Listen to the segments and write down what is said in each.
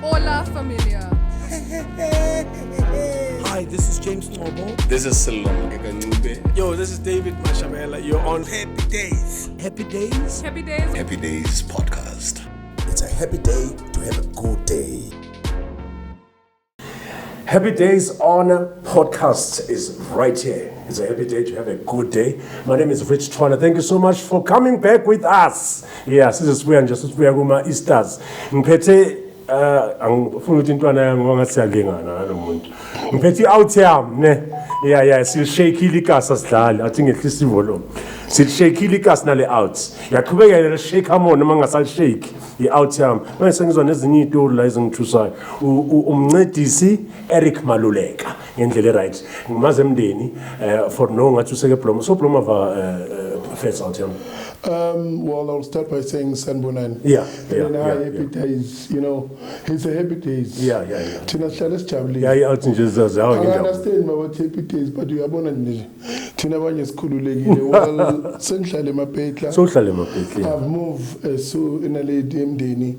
Hola, familia. Hi, this is James Tobo. This is Salon. Yo, this is David Mashabela. You're on Happy Days. Happy Days? Happy Days. Happy Days podcast. It's a happy day to have a good day. Happy Days on podcast is right here. It's a happy day to have a good day. My name is Rich Twana. Thank you so much for coming back with us. Yes, this is where I'm just kuma Easters. Mpete angifuna ukuthi intwana yami ngongasiyalingana nalomuntu. Mpete out yami ne. Yeah, sil shake ilikasa sidlali. I think ngehlisa volume. Sil shake ilikasa nale out. Yaqhubeka le shake amona mangasal shake. I-out yami manje ngizwa nezinye izitori la ezingithusayo umncedisi Eric Maluleke ngendlela right ngimaze emndeni for no ngathi useke Bloma so Bloma va first out yami. Well, I'll start by saying Sanbonan. Happy Days, you know, it's a happy days. Yeah. Tina Charles Chavli. Yeah, out in Jesus. I understand about happy days, but you are born in Tina Vanyas Kululegi. Well, Central Mapetla. I've moved so in a lady MDNI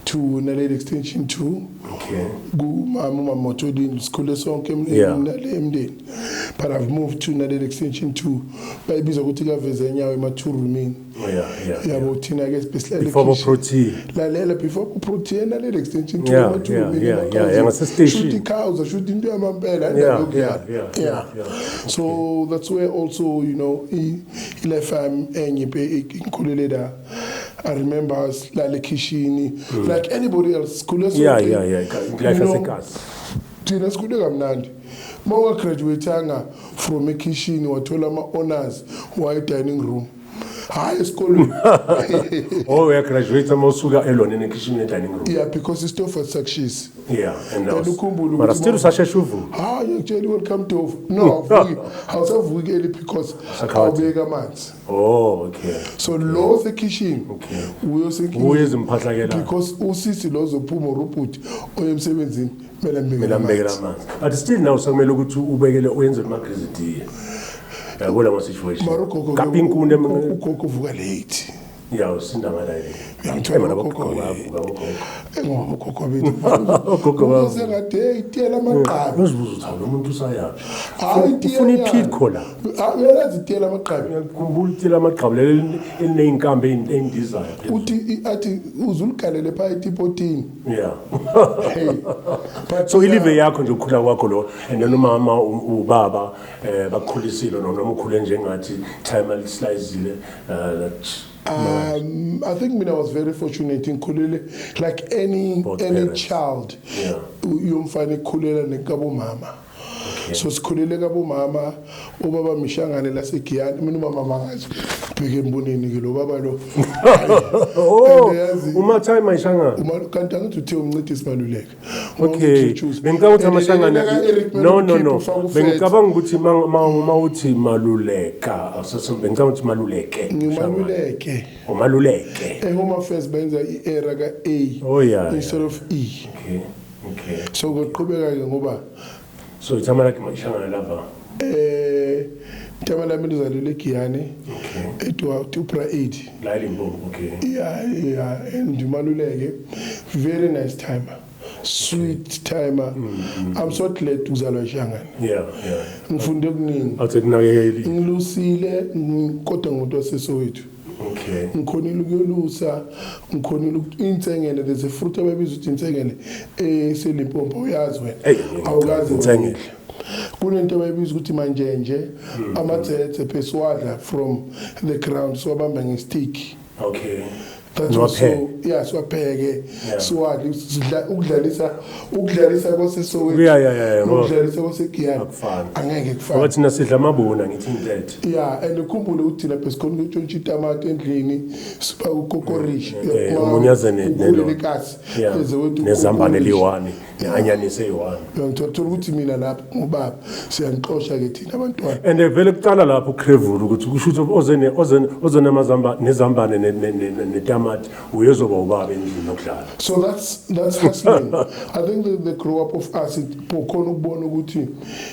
to Naled Extension 2. Okay. Go Mama Motodin School song came in MD. But I've moved to Naled Extension 2. By Bizagutica Vezania, my two remain. Yeah, but Tina gets before protein. Before protein, and extension to shooting cows or shooting the umbrella. So that's where also, you know, I remember us like Kishini, like anybody else. Tina school Mawa graduate from a Kishini or Tolama honors white dining room. High school. Oh, we are graduating Mosuga alone in the kitchen dining room. Yeah, because it's still for success. Yeah, and but I still such a shuvu. You actually will come to no, house of Wigeli because our bigger mans. Oh, okay. So laws the kitchen. Okay. We also because Usisi laws of Pumo Ruput or M17 Melambega. But still now some look to Ubegele wins of Macrizity. What was the situation? Capping Kundem late. Yeah, Sindamada. So ilive yakho nje ukukhula kwakho lo and nomama ubaba bakhulisile noma ukhule njengathi time slicezile that I think I was very fortunate in Kulele, like any child. Yeah. You find a Kulele and Gabo Mama. Okay. So Kulele Gabo Mama, Obaba Mishanga and Lasekian, Mama Pigem Buni Nigelo Babalo. Oh, Uma time my shanga. Can't to tell me this Maluleke. Okay. Benga Mashanga. No. Bengabang Guti Mauti Maluleka. Assassin Benga Maluleke. Maluleke. Oh, Maluleke. A home first Benza Eraga A. Oh, yeah. Instead of E. Okay. So got Kubera Yoba. So it's a Mashanga lava. Tamala Maluleke, okay. It was 2.8. Okay. Yeah. And Maluleke, very nice timer. Sweet timer. I'm so glad to Zala Shangan. Yeah. Mfundegnin. I'll take Nageli. Lucille, Kotango Soweto. Okay. Nkonilusa, Nkonilu there's a fruit of babies with Insengene, selling pompo yazwe. Insengene. Kunento babies with Manjenje, Amatete Peswada from the ground, so I'm stick. Okay. That's also, yeah, so pege, so Uglalisa was so Uglalisa was a kian. Angek fan. What's in a Silamabuna, it's in that. Yeah, and the Kumbu Tina Pescon, Chitama, and Lini, Super Kokorish, Munyazanet, Nezambaneliwani, Anyanisewani. Torutimina lap, Mubab, San Kosha getting about one. And a very Talala Krevu, to shoot of Ozanamazamba, Nezamban and So that's hustling. I think the grow up of us,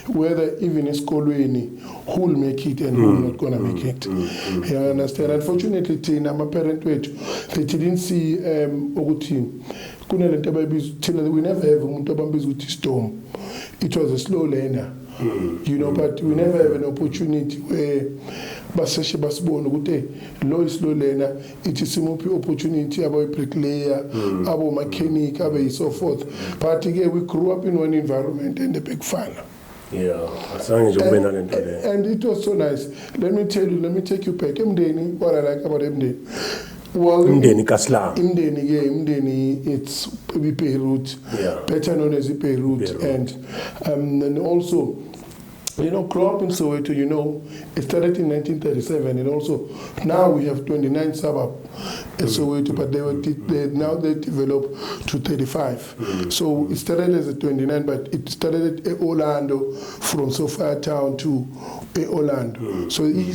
whether even in school who will make it and who will not gonna make it. You understand? Unfortunately, I'm a parent they didn't see Oguti kunalento abayibiza thina we never have umuntu abambiza ukuthi storm. It was a slow learner. You know, but we never have an opportunity where baseshe basibona ukuthi lo slow learner it is simuphi opportunity abo bricklayer abo mechanic abo so forth. But again, we grew up in one environment and a big fan. Yeah, and it was so nice. Let me tell you, let me take you back. Mdeni, what I like about Mdeni. Well, Mdeni Kaslam. Mdeni, it's Beirut, better known as Beirut, and also, you know, grew up in Soweto, you know, it started in 1937, and also now we have 29 suburbs in Soweto, but now they developed to 35. So it started as a 29, but it started at Orlando, from Soweto town to Orlando. So you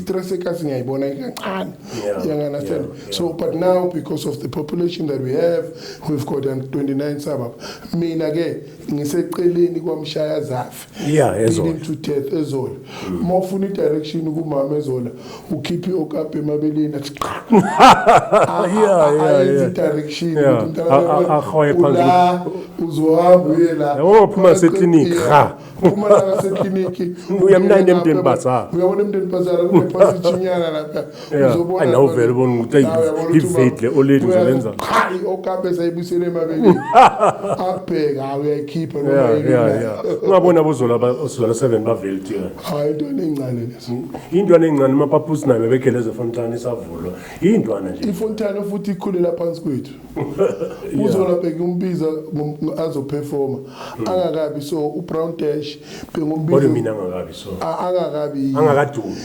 understand? So, but now because of the population that we have, we've got 29 suburbs. Mean again, leading to death. Ezola mawufuna direction kumama ezola ukhiphe okape emabeleni direction la uzohamba uyela uphuma seclinic phuma la seclinic uyamnandi emntweni bazara uyabona emntweni bazara kunephasi chinyana lapha uzobona ayinawuvela bona ukuthi ivetle oledi uzolenza okape sayibusele emabeleni abheka uyayikhipha ungabona bozola 7 bavela hayi intwana encane leso intwana encane mapapusi nayo bebegeleze fontana isavulwa intwana nje ifontana futhi ikhulela phansi kwethu uzola bheka umbiza azoperforma angakabi so uBrown Dash bengumbiza kodwa mina angakabi so angakadumi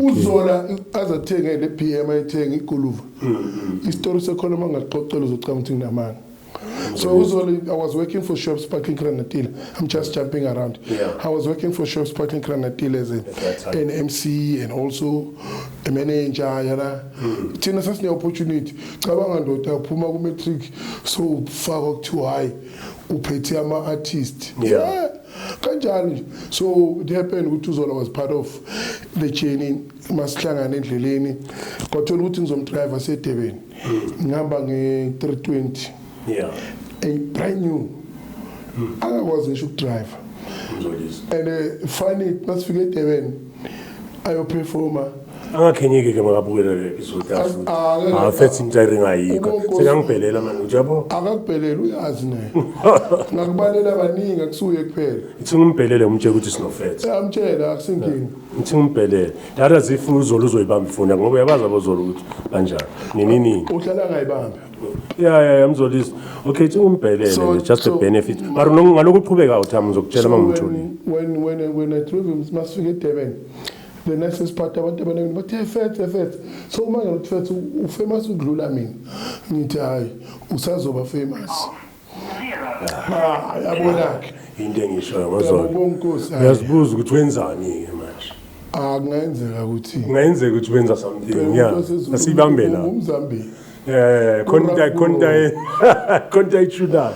uzola azathenga le PM ayithenga igoluva istory sekhona mangaxoxela uzocanga ukuthi nginamanga. So I was working for Shops Parking Granatile. I'm just jumping around. I was working for Shops Parking Granatile as an MC and also a manager. Tina sasine opportunity. Cabanga ndoda uphuma ku matric so far too high. Uphethe ama artist. Kanjani. So it happened ukuthi Uzola was part of the chain masihlangana endleleni. Kwathola ukuthi ngizomdrive eDurban. Ngihamba nge320. A brand new. I wasn't sure to drive. And funny, let's forget Durban. I performer. Angakhenyeke ke makabukela le episode yafu. Afethi intsayiri ngayikho. Sekangibhelela manje ujabo? Akakubhelela uyazi naye. Ngakubalela abaningi akusuye kuphela. Ithi ngimbhelele umtshela ukuthi sinofethe. Amtshela akusinkingi. Ithi ngimbhelele. That as if Uzola uzoyibamba ifoni ngoba uyabaza bozola ukuthi kanjani. Nini. Uhlala ngayibamba. Yeah, I'm Zolis. Okay, it's umbhelele just a benefit. But ngalokho uqhubeka uthama ngizokutshela mangitholi. When I drove him must forget Durban. The next part abantu abaningi bathi fethe so uma ngathi fethe ufamous udlula mina ngithi hayi usazoba famous yabona ke into engishoyo ngozola uyazibuza ukuthi wenzani ke manje kungenzeka ukuthi wenza something asibambela umzambi konta ichuda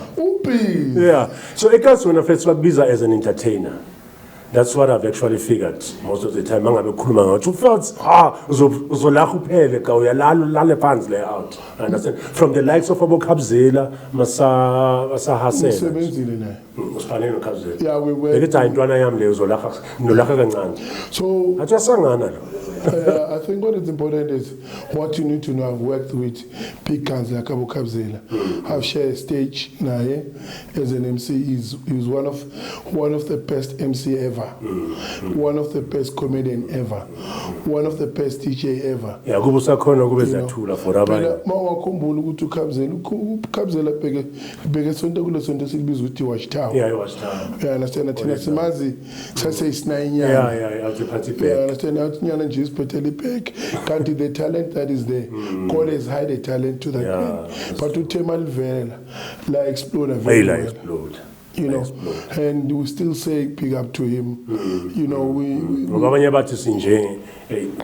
so ekas wena first babiza as an entertainer. That's what I've actually figured most of the time. Mangabe khuluma ngathi ufelt uzolakha uphele ka uyalala phansi layout. Understand? From the likes of Abokhabzela masahasela. Usebenzile naye. Usifane noKhabzela. Yeah, we were. Bekithi intwana yami le uzolakha nolakha kancane. So athasangana lo. I think what is important is what you need to know. I've worked with big guns like Abokhabzela. I've shared a stage naye as an MC. He's one of the best MC ever. One of the best comedian ever. One of the best DJ ever. Yeah, kubusakhona kube zathula for abanye. Mawakhumbula ukuthi uKhabzela bheke sonto kule sonto silibiza ukuthi Watchtower. Yeah, Watchtower. Yeah, understand thina simazi sase isinainyana. Yeah, awuthiphathi back. Yeah, understand awunyana nje isiphethe back. Kanti the talent that is there. God has hide the talent to that man. But uThema livela la explode very well. Explode. You know, and we still say big up to him. You know, we abanye bathi sinje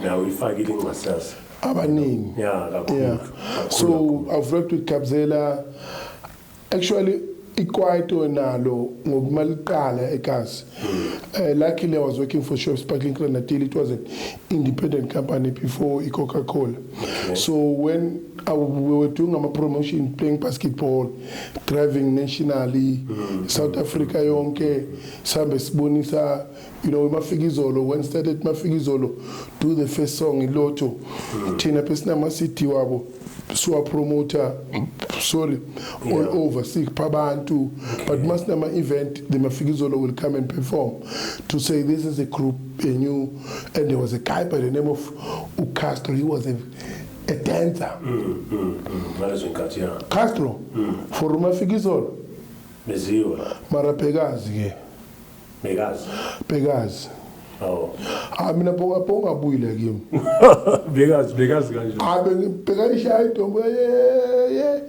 now ifakile inqasasa abaningi. Yeah. So I've worked with Kabzela. Actually, ikwaito nalo ngokumaliqala eKasi. Luckily I was working for Shop Sparkling Grenadine. It was an independent company before Coca-Cola. Okay. So when we were doing a promotion, playing basketball, driving nationally, South Africa yonke, sambe sibonisa, Mafigizolo, when started Mafigizolo, do the first song in Lotto, Tina Pesna Masiti Wabo, so a promoter, all over, Sik Pabantu, but Masnama event, the Mafigizolo will come and perform to say this is a group, and there was a guy by the name of Castro, he was a dancer. Castro, for Mafigizolo. Mara Pegazi. Pegazi. Oh. Mina ponga buile game. Pegazi kanje. Pegazi shayi tombo ye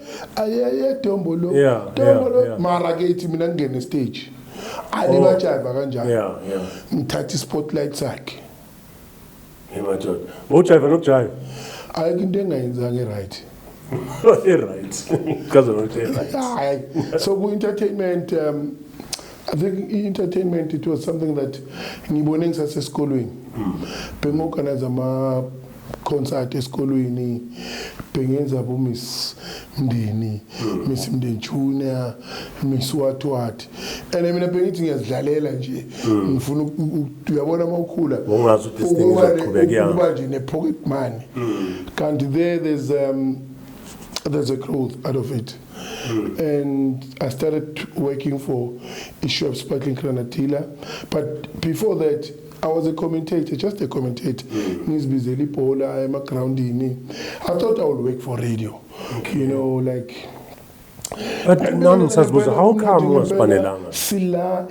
tombolo. Tombolo mara ke ithi mina ngene stage. Alibajiva kanjani. Yeah. Ngithatha spotlight sakhe. Emadoda. Ujiva nokujiva. Ayikho into engayenzanga right. Right. Because of right. So entertainment I think entertainment, it was something that ngibone ngisasesikolweni. Bengorganize ama concert esikolweni, bengenza bo Miss Mndeni, Miss Mndeni Junior, Miss what. And mina bengithi ngiyazidlalela nje. Ngifuna uyabona mawukhula. Ungazi ukuthi isidingo sokuqhubeka kuba nje ne pocket money. Kanti there's a growth out of it. And I started working for Issue of Sparkling Grenadilla. But before that, I was a commentator, just a commentator. Nizbizeli Pola, I'm a groundini. I thought I would work for radio. Okay. Like. But how come was Panelanga? Sila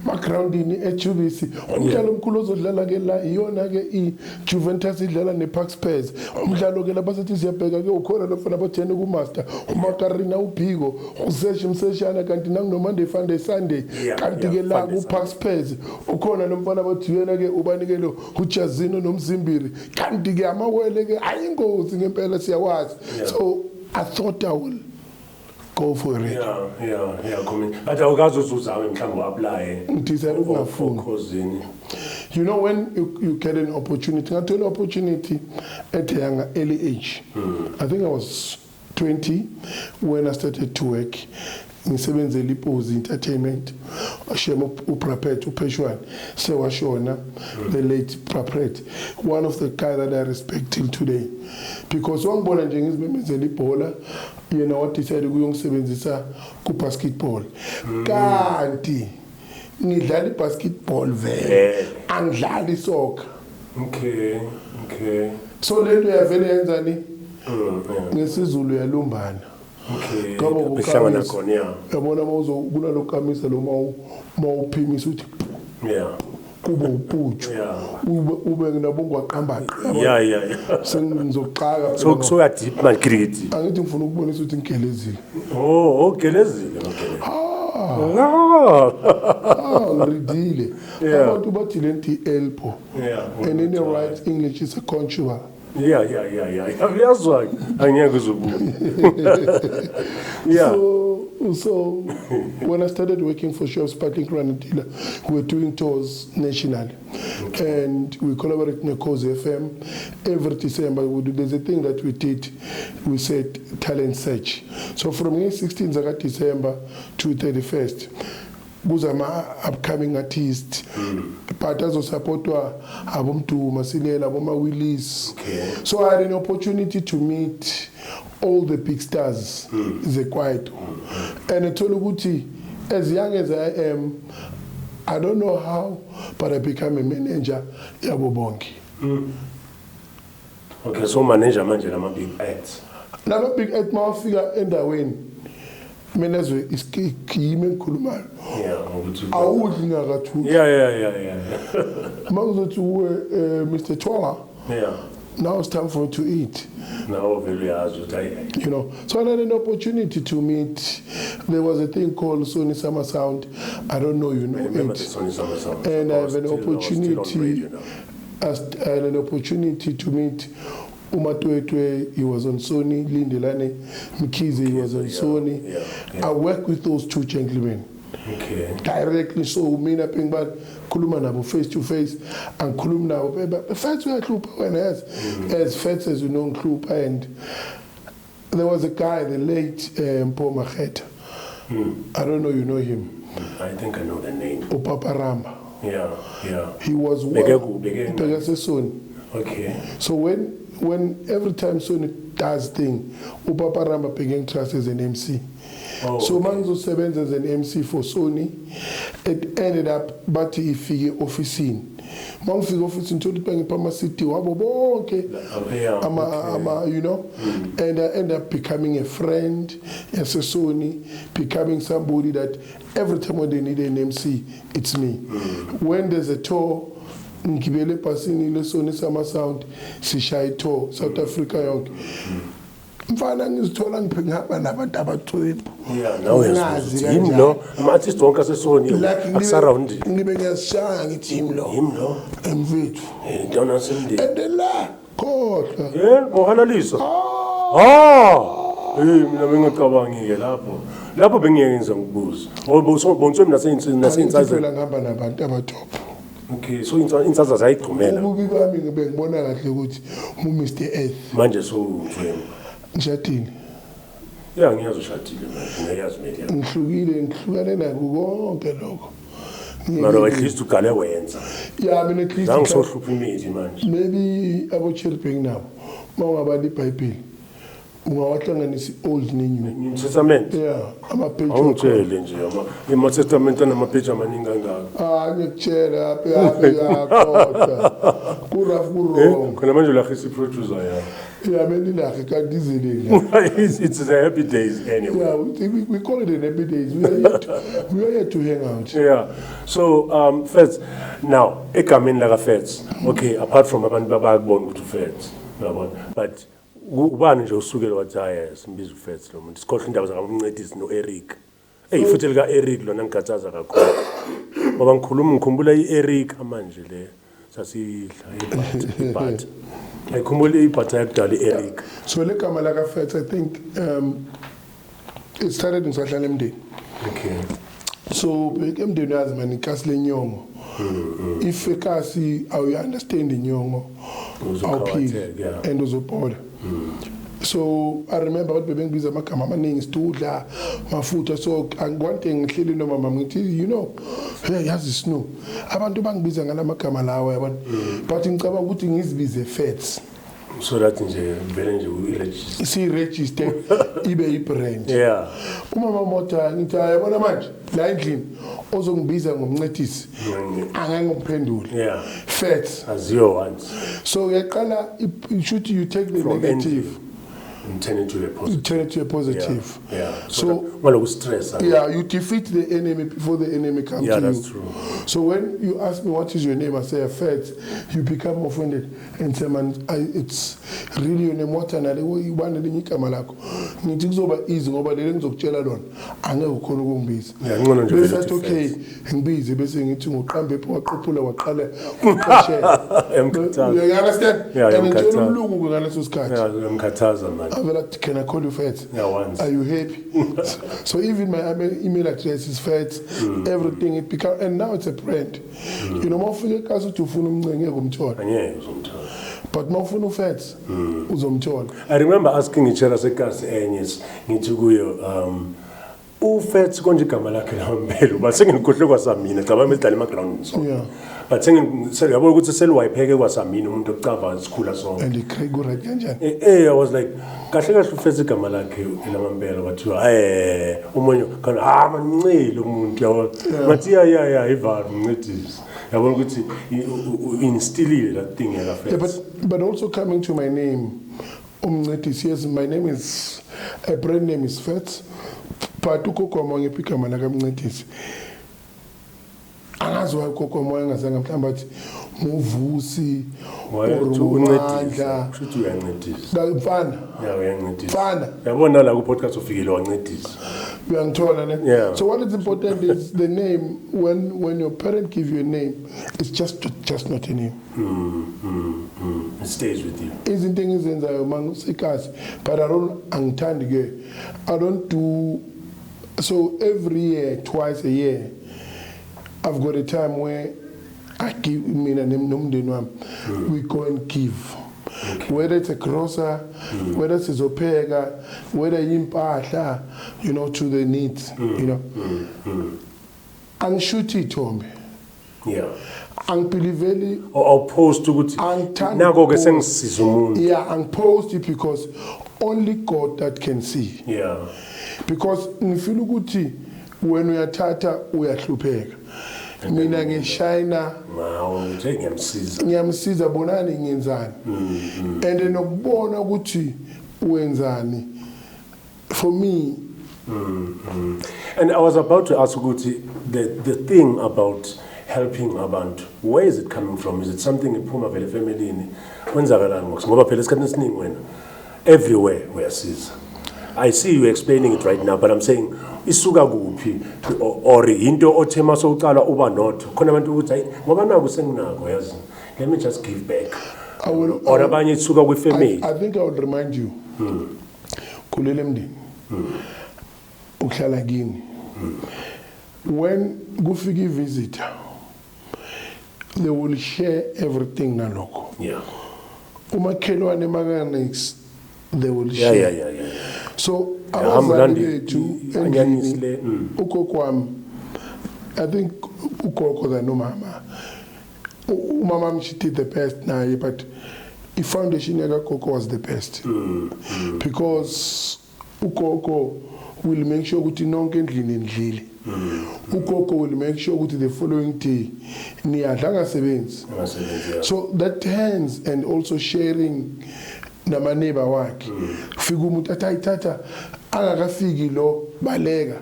backgroundini eJubisi. Umdlalo omkhulu ozodlala ke la iyona ke iJuventus idlala nePark Spurs. Umdlalo ke lapha sithi siyabheka ke ukhona lofana bathene kuMaster. uMakarina uPhiko, uSeshi Mseshana kanti nangu Monday Funday Sunday. Kanti ke la kuPark Spurs ukhona lomfana bathi yena ke ubanikelo uJazino noMzimbiri. Kanti ke amawele ke ayingozi ngempela siyawazi. So I thought I will go for it. Yeah, coming. But awukazozuza mhlawumbe apply. Ndizela ukungafuni. When you get an opportunity, I took an opportunity at a young early age. I think I was 20 when I started to work. Ngisebenzela iPozi Entertainment. Ashema uPrapet uPeshwan sewashona, the late Prapet, one of the guys that I respect till today, because wangibona nje ngizimemezela ibhola, what he said ukuyongisebenzisa ku basketball. Kanti ngidlala ibasketball vele, angidlala isoccer. Okay. So lento yavele yenzani? NgesiZulu yalumbana. Okay. Behlangana khona yabona kunalo kamisa lo mawuphimisa uthi kuba uputsho ube nginabongwa qamba sengizoqhaka so ya deep man cricket angithi ngifuna ukubonisa ukuthi ngigelezile gelezile ngridile abantu bathi lenti elbow and in the right English is a contour. Uyazwa angeke uzobuka. So when I started working for Shop Sparkling Grenadilla, we were doing tours nationally, and we collaborated in Cause FM every December. There's a thing that we did. We said talent search. So from 16th December to 31st. Kuzama upcoming artists, but azosupportwa abomntu Masilela aboma Willis. So I had an opportunity to meet all the big stars zeKwaito, and I told ukuthi as young as I am, I don't know how, but I became a manager yabo bonke. Okay, so manager manje lama big acts. Lama big act mawafika endaweni mina zwe isikime enkhulumayo awudli ngakathuki mawuzothi uwe Mr. Twala now it's time for you to eat. Now very hard. So I had an opportunity to meet. There was a thing called Sony Summer Sound. I don't know, you know it. Sony Summer Sound. And I have an opportunity. I had an opportunity to meet Umatwetwe, he was on Sony. Lindelane Mkhize, he was on Sony. I worked with those two gentlemen. Okay. Directly, so mina pengba kuluma nabo face to face and kuluma nabo but first we had when as first as you know Klupa, and there was a guy, the late Paul Machet. I don't know you know him. I think I know the name. Papa Ramba. Yeah. He was Sony. Okay. So when every time Sony does thing, Papa Ramba began trust as an MC. Oh, so Manzo Sevens as an MC for Sony, it ended up Bati Fige officing. Mangfig officing to the Pama City, okay. You know, and I end up becoming a friend as a Sony, becoming somebody that every time when they need an MC, it's me. When there's a tour, ngibele pasini le Sony Summer Sound sishaya tour South Africa yonke. Mfana ngizithola ngiphengihamba nabantu abathwephu. Yeah, now him lo ama-artist wonke asesoni asurround ngibe ngiyashaya ngithi him lo emfethu ntona semndeni endela khohlwa ngohanalisa mina bengacabangi-ke lapho bengiyenza ngibuza bonke nasey'nsazela ngihamba nabantu abathophu. Okay, so insaza zayigcumela ububi bami ngibengibona kahle ukuthi Mr. Earth manje so-Mthwembu ngishadile. Ya ngiyazi ushadile manje, ngiyazi media. Ngihlukane nakho konke lokho. Mara at least uqale wenza. Yeah, mina at least. Ngisohlupha imithi manje. Maybe abo Cherping now. Mawungabala iBhayibheli. Ungawahlanganisa old new Testament. Yeah, ama-page. Awungitshele nje ama Testament anama-page amaningi kangaka. Ngikutshela kodwa. Kuraf kurong. Khona manje ulahisa iproducer ya. Yeah, it's the happy days anyway. Yeah, we call it an happy days. We are here to hang out. Yeah. So Feds, now egameni laka Feds. Okay, apart from abantu babakubona ukuthi Feds, yabona. But ubani nje usukela wathi hayi simbiza uFeds lo muntu. Sikhohle indaba zakamncedisi noEric. Futhi lika Eric lona ngikhathaza kakhulu. Ngoba ngikhumbula iEric manje le sasidla ibhat. I kumuli ibhatha yakudala iEric. So le gama laka Feds, I think it started in Sahlala Emndeni. Okay. So emndeni yazi mani ikasi lenyongo. If ekasi awu understand inyongo awuphile and uzobhola. So I remember what bebengibiza amagama amaningi sidudla mafutha, so one thing ngihleli nomama ngithi you know yazi Snow abantu bangibiza ngalamagama lawo yabona, but ngicabanga ukuthi ngizibize Feds so that nje vele nje uregister si-register ibe i-brand. Yeah. Umama Mota ngithi yabona manje la endlini ozongibiza ngomncedisi angangiphendula. Yeah. Feds as your ones. So uyaqala should you take the from negative and turn it to a positive. Turn it to a positive. Yeah. So well, stress. Yeah, you defeat the enemy before the enemy comes to you. Yeah, that's true. So when you ask me what is your name, I say Feds, you become offended and say, man, it's really your name. What another way you want to do? Kamalako. Nitix over easy over the lens of Cheladon. I know Kono Bees. Yeah, I'm okay. And bees, they're saying it to come before Copula or color. You understand? Yeah, I'm can I call you Feds? Yeah, once. Are you happy? So even my email address is Feds, everything it become, and now it's a brand. You know, more for the castle to but more for no Feds. I remember asking each other, Enyes, Nituguyo, Feds konje gama lakhe lahambelo, but singing kuhle kwasamina, cabanga imidlala emaground. Yeah. But singing said yabo ukuthi selwayipheke kwasamina umuntu ocava isikhula sonke. And ikhrigo right kanjani? I was like kahle kahle uFeds igama lakhe elamambelo bathiwa umonyo kana mancile umuntu yabo. Bathi ya ivaru mncedisi. Yabo ukuthi instillile that thing yaka Feds. Yeah, but also coming to my name yes, my name is a brand name is Feds. But ukoko moya igama laka mncedisi. Angazi why ukoko moya ngazange mhlamba bathi nguvusi uncedisa kushuthi uyancedisa mfana uyancedisa yabona la ku podcast ufikile wancedisa uyangithola ne Yeah. so what is important is the name when your parent give you a name it's just not a name it stays with you izinto engizenzayo mangisikazi but angithandi ke I don't do so every year twice a year I've got a time where I give mina nomndeni wami we go and give whether it's a grocer whether it's izopheka whether impahla you know to the needs you know angishuthi ithombe yeah angibelieveli opposed ukuthi nako ke sengisiza umuntu yeah angipposed it because only God that can see yeah because ngifila ukuthi when uyathatha uyahlupheka mina ngishayina ngiyamsiza bonani ngiyenzani and nokubona ukuthi wenzani for me and I was about to ask ukuthi the thing about helping abantu where is it coming from is it something iphuma vele family kwenzakalani ngoba phela esikhathini esiningi wena everywhere uyasiza I see you explaining it right now but I'm saying isuka kuphi or into othema sowucala uba not khona abantu ukuthi hayi ngoba naku senginako yazi let me just give back or abanye isuka kwi family I think I would remind you kulele mndini uhlala kini when kufika i-visitor they will share everything nalokho yeah umakhelwane makanex they will share yeah so abazali bethu endlini ugogo wami I think ugogo than umama umama she did the best naye but i-foundation yakagogo was the best because ugogo will make sure ukuthi nonke endlini endlile ugogo will make sure ukuthi the following day niyadla ngasebenzi so that hands and also sharing namaneighbor wakhe fika umuntu atayithatha angakafiki lo baleka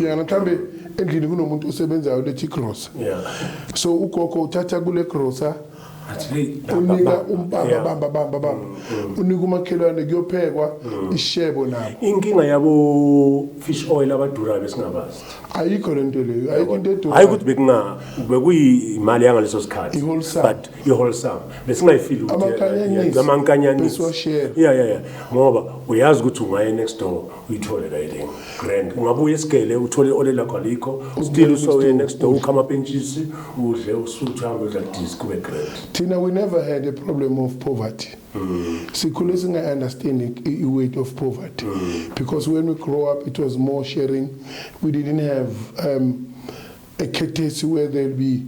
yana mhlambe endlini kunomuntu osebenzayo lethi grocer so ugogo uthatha kule grocer unika umbamba unika umakhelwane kuyophekwa ishebo nabo inkinga yabo fish oil abadurayo besingabazi ayikho lento leyo ayikho into edura hayi ukuthi bekuyimali yangaleso sikhathi but i-wholesome besingayifili ukuthi amankanyanyisi yeah ngoba uyazi ukuthi ungaye next door uyithole kayiding grand ungabuye esigele uthole olela kwalikho still usoye next door ukhama pentshisi udle usuthu hambe udla disk kube grand Tina, we never had a problem of poverty. Sikhule singa-understand the weight of poverty because when we grow up, it was more sharing. We didn't have a courtesy where there'll be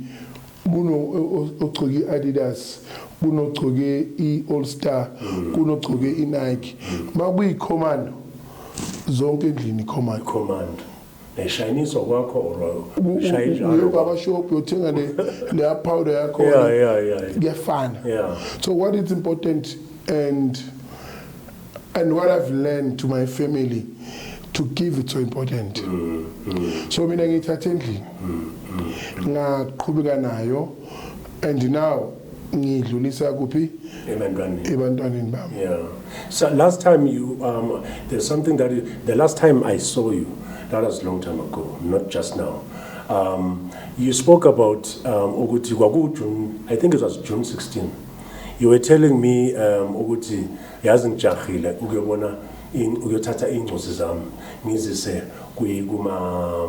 kuno ogcoke Adidas, kuno ogcoke i-All-Star, kuno ogcoke i-Nike. Makuyi command, zonke endlini command. Chinese kwakho or shayijalo baba shop yothenga le powder yakho kuyafana so what is important and what I've learned to my family to give it so important so mina ngithatha endlini ngaqhubeka nayo and now ngidlulisa kuphi ebantwaneni bami so last time you there's something that the last time I saw you that was a long time ago, not just now. You spoke about ukuthi kwaku I think it was June 16. You were telling me ukuthi yazi ngijahile ukuyobona ukuyothatha ingcozi zami ngizise kuma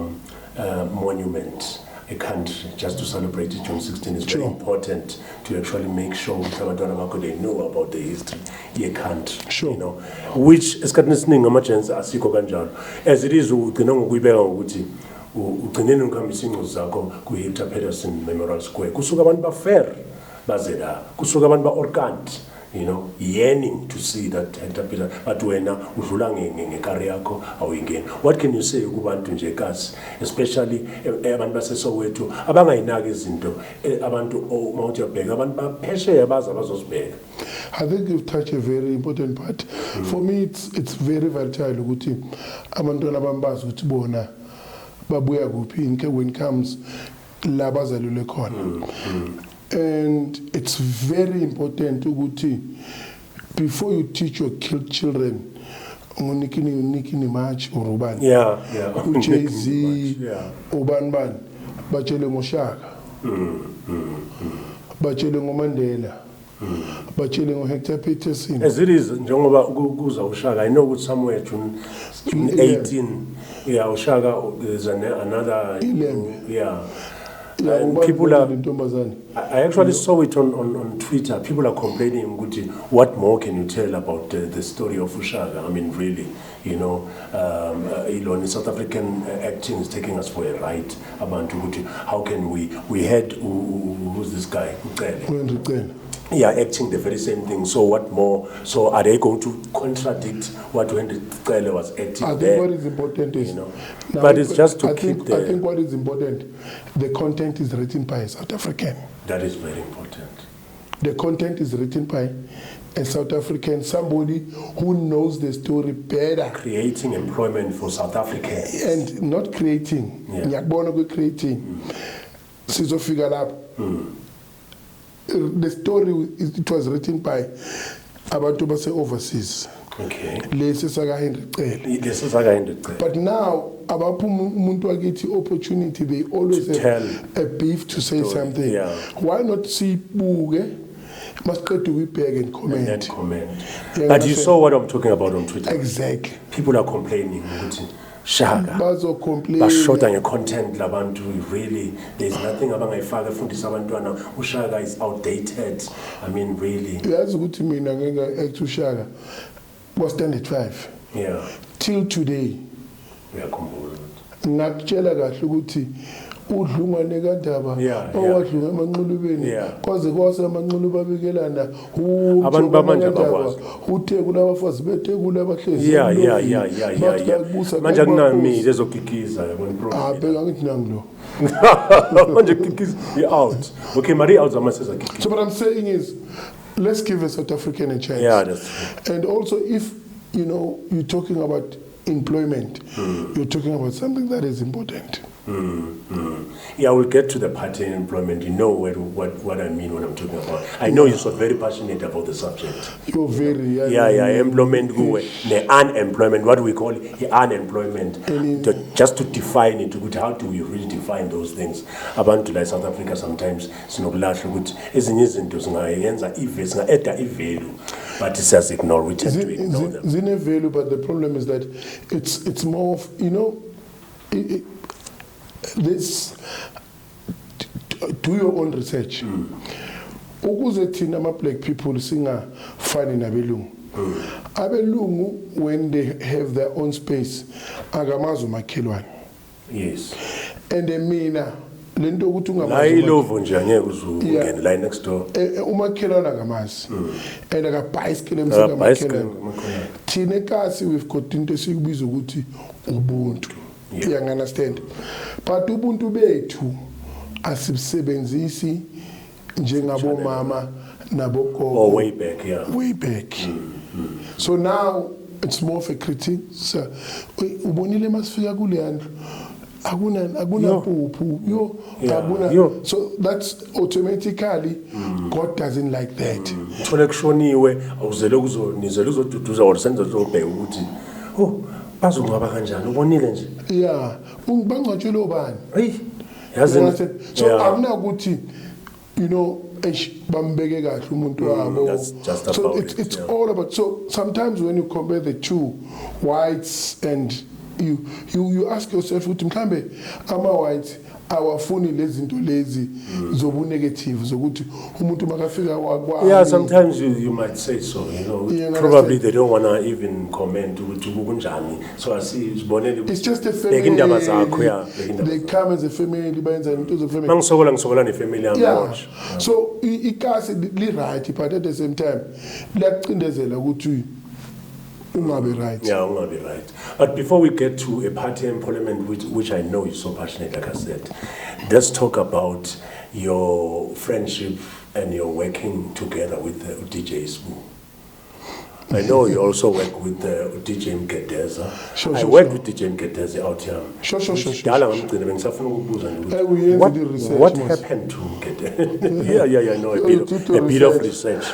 monument a country just to celebrate June 16 is very important to actually make sure that they know about the history ye country you know which esikhathini esiningi ama-gens asikho kanjalo as it is ugcina ngokuyibeka ngokuthi ugcineni ukuhambisa ingcozi zakho ku-Hector Peterson Memorial Square kusuka abantu ba-fair baze la kusuka abantu ba-orkant you know yearning to see that Hector Peterson but wena udlula ngekari yakho awuyingeni what can you say kubantu nje kasi especially abantu baseSoweto abangayinaki izinto abantu mawuthi uyabheka abantu baphesheya baza bazosibheka I think you've touched a very important part for me it's very vital ukuthi abantwana bambazi ukuthi bona babuya kuphi when it comes la bazalule khona And it's very important ukuthi before you teach your children, unikini match or ubani. Yeah. Dayz, Yeah. ubani, bachele ngoShaka. Bachele ngoMandela. Bachele ngoHector Peterson. As it is, njengoba kuza uShaka, I know somewhere June 18. Yeah, uShaka is another. Yeah. And people are. I actually saw it on Twitter. People are complaining, what more can you tell about the story of Ushaka? I mean, really, Elon, South African acting is taking us for a ride. How can we had who's this guy? Yeah, acting the very same thing. So what more? So are they going to contradict what Wendy Cele was acting? I think what is important is, but it's just to keep the. I think what is important, the content is written by a South African. That is very important. The content is written by a South African, somebody who knows the story better. Creating employment for South Africans. And not creating. Creating. Sizofika lapho. The story, it was written by abantu base overseas. Okay. But now, umuntu wakithi opportunity, they always have a beef to say something. Yeah. Why not see buge? Must go to Winnipeg and comment. And then comment. But you saw what I'm talking about on Twitter. Exactly. People are complaining. Shaka. Bashota your content labantu really. There's nothing abangayifaka fundisa abantwana. Ushaka is outdated. I mean really. Yazi ukuthi mina ngeke uShaka was standard 5. Yeah. Till today. Uyakhumbula. Ngakutshela kahle ukuthi udlungwane kaDaba owadlunga emanqulubeni kwaze kwase amanquluba abikelana abantu bamanje abakwazi uthe kunabafazi beThekwini abahlezi yeah manje akunami lezogigiza yabona problem bheka ngithi nangilo manje gigiza out okay mari out zamaseza gigiza. So what I'm saying is, let's give a South African a chance. Yeah, that's true. And also, if you're talking about employment, you're talking about something that is important. Yeah, we'll get to the party employment. You know what I mean when I'm talking about. I know you're so very passionate about the subject. You're very employment, the unemployment, what we call it, unemployment. Just to define it, how do we really define those things? Abantu like South Africa sometimes sinokulasha ukuthi ezinye izinto singayenza value, but it says ignore. We tend to ignore them. Zine value, but the problem is that it's more of this. Do your own research. Ukuze thina ama-black people singafani nabelungu. Abelungu, when they have their own space, agamazi umakhelwane. Yes. And mina lento ukuthi ungamazi ilovo nje angeke uzungene la next door. Umakhelwane agamazi. And akabhayisikele emsakamakhelwane. Thina eKasi we've got into esikubiza ukuthi ubuntu. You understand? But ubuntu bethu asibsebenzisi njengabo mama nabogogo. Way back, yeah. Way back. So now it's more of a critique. So ubonile masifika kule handle akuna puphu so that's automatically God doesn't like that. Thole kushoniwe awuzele nizele uzoduduza or senze zobheka ukuthi bazongcwaba kanjani ubonile nje bangcwatshele obani yazi so akunakuthi bambeke kahle umuntu wabo. So it's all about, so sometimes when you compare the two, whites, and you ask yourself ukuthi mhlambe ama-white awafuni lezi zinto lezi zobu negative zokuthi umuntu makafika wakwa. Yeah, sometimes you might say so, probably they don't want to even comment ukuthi kunjani. So I see it's just a family. They come as a family, bayenza into zo family. Mangisokola nefamily yami watch. So iKasi li right, but at the same time liyacindezela ukuthi right. Yeah, ungabi right. But before we get to a party employment, which I know you're so passionate, like I said, let's talk about your friendship and your working together with Dayz. I know you also work with DJ Mkedeza. Sure, I sure, worked sure. with DJ Mkedeza out here. Sure. Dala ngamgcina bengisafuna ukubuza nje We ukuthi have to do research, what mos. happened to Mkedeza? yeah, no, a bit of research.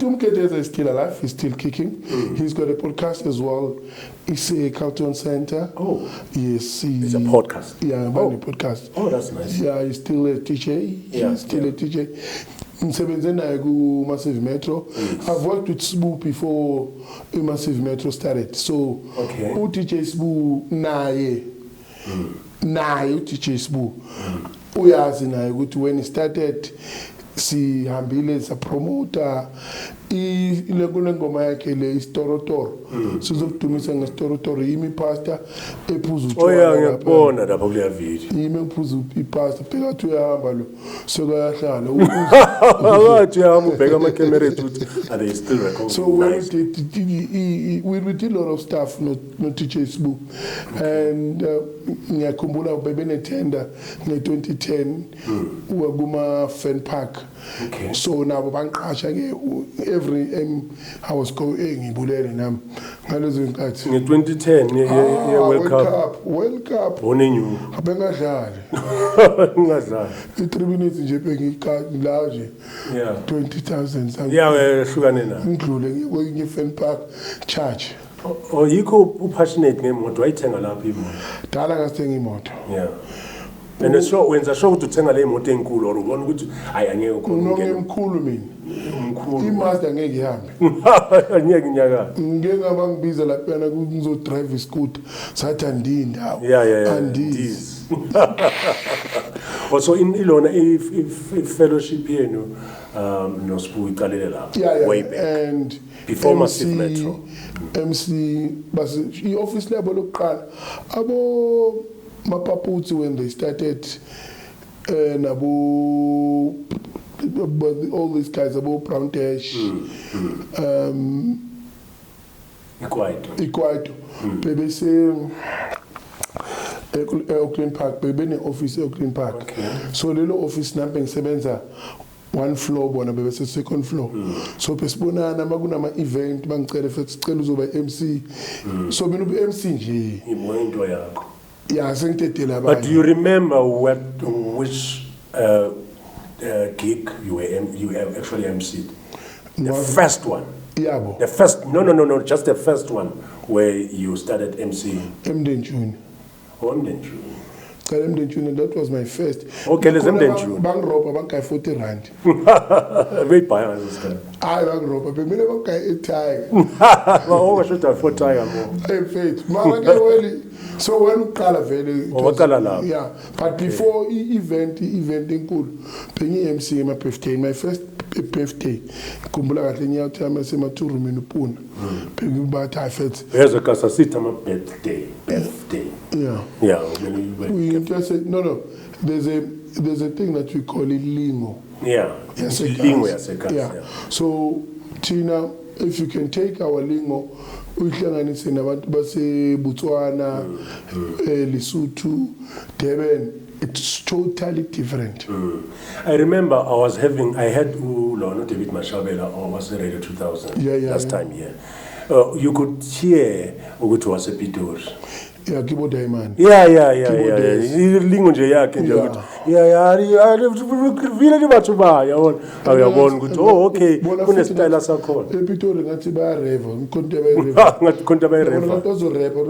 Mkedeza is still alive, he's still kicking. He's got a podcast as well. It's a Carlton Center. Oh. Yes. It's a podcast. Yeah, a podcast. Oh, that's nice. Yeah, he's still a DJ. Yeah, He's still a DJ. Msebenze naye ku Massive Metro. I've worked with Sbu before Massive Metro started. So, Okay. DJ Sbu naye DJ Sbu. Uyazi naye ukuthi when he started sihambile sapromoter ile ngoma yakhe le istorotoro sizokudumisa ngestorotoro yimi pastor ephuza Oh yeah, ngiyabona lapho kuleya video. yimi ephuza ipastor phakathi uyahamba lo sokuyahlala Akathi uyahamba ubheka ama-camera ethu ukuthi are they still recording? so when Nice. we did a lot of stuff no DJ Sbu and ngiyakhumbula bebenethenda nge-2010 wakuma fan park. Okay. So nabo bangiqasha ke every I was going ngibulele nami ngalezo nkathi Nge-2010 World Cup. Onenyuka. abengadlali Ungadlali. i3 minutes nje bengila nje Yeah. 20,000 something Yeah, wehlukane na. ngidlule nge fan park charge Yikho upassionate ngemoto wayithenga lapho imoto. dala ngasithenga imoto Yeah. And so wenza sure ukuthi uthenga le moto enkulu or ubona ukuthi hayi angeke unomkhulu mina umkhulu. imaster ngeke ihambe Angeke nyaka. ngeke ngabangibiza lapha kuzo drive iscooter sathi andindawo Yeah. andizi Also in ilona fellowship yenu no Sbu iqalele lapho way back and before Massive Metro. MC bas i-office level lokuqala abo mapaputsi when they started nabo all these guys abo Brown Dash Ikwaito bebese Oakland Park bebene office eOakland Park. Okay. So lelo office nambe ngisebenza one floor bona bebese second floor. So besibonana makunama event bangicela futhi sicela uzoba MC. So mina ube MC nje. Into yakho. Yeah, sengitedela abanye. But do you remember which gig you have actually MC'd? The first one. Yabo. The first, no, just the first one where you started MCing. Emden June. Oh, Emden June. Emden June, that was my first. Okay, let's Emden June. Bang ropa bang kai 40 rand. Wait, buy this guy. I bang ropa, but me bang kai tiger. Oh, I should have for tiger more. Hey, faith. Mama ke weli. So when kala vele. Yeah, but before event enkulu, pengi MC my birthday, my first birthday. Kumbula kahle nyathama sematuru minupuna. Pengi batha faith. There's a casa sita my birthday. Yeah. Yeah. We interested. No. There's a thing that we call it lingo. Yeah. Yes, Lingo. Yeah. So Tina, if you can take our lingo, uhlanganise nabantu base Botswana, Lesotho, Durban, it's totally different. I remember I had not David Mashabela or was it Radio 2000 last time here. You could hear ukuthi was a Pitor. Yeah, Kibo Diamond. Yeah. Lingo nje yakhe nje ukuthi vile ni bathu baya uyabona ukuthi okay kune style sakho. ePitori ngathi ba reva, ngikonto ba reva. Ngathi konta ba reva. Ngathi reva.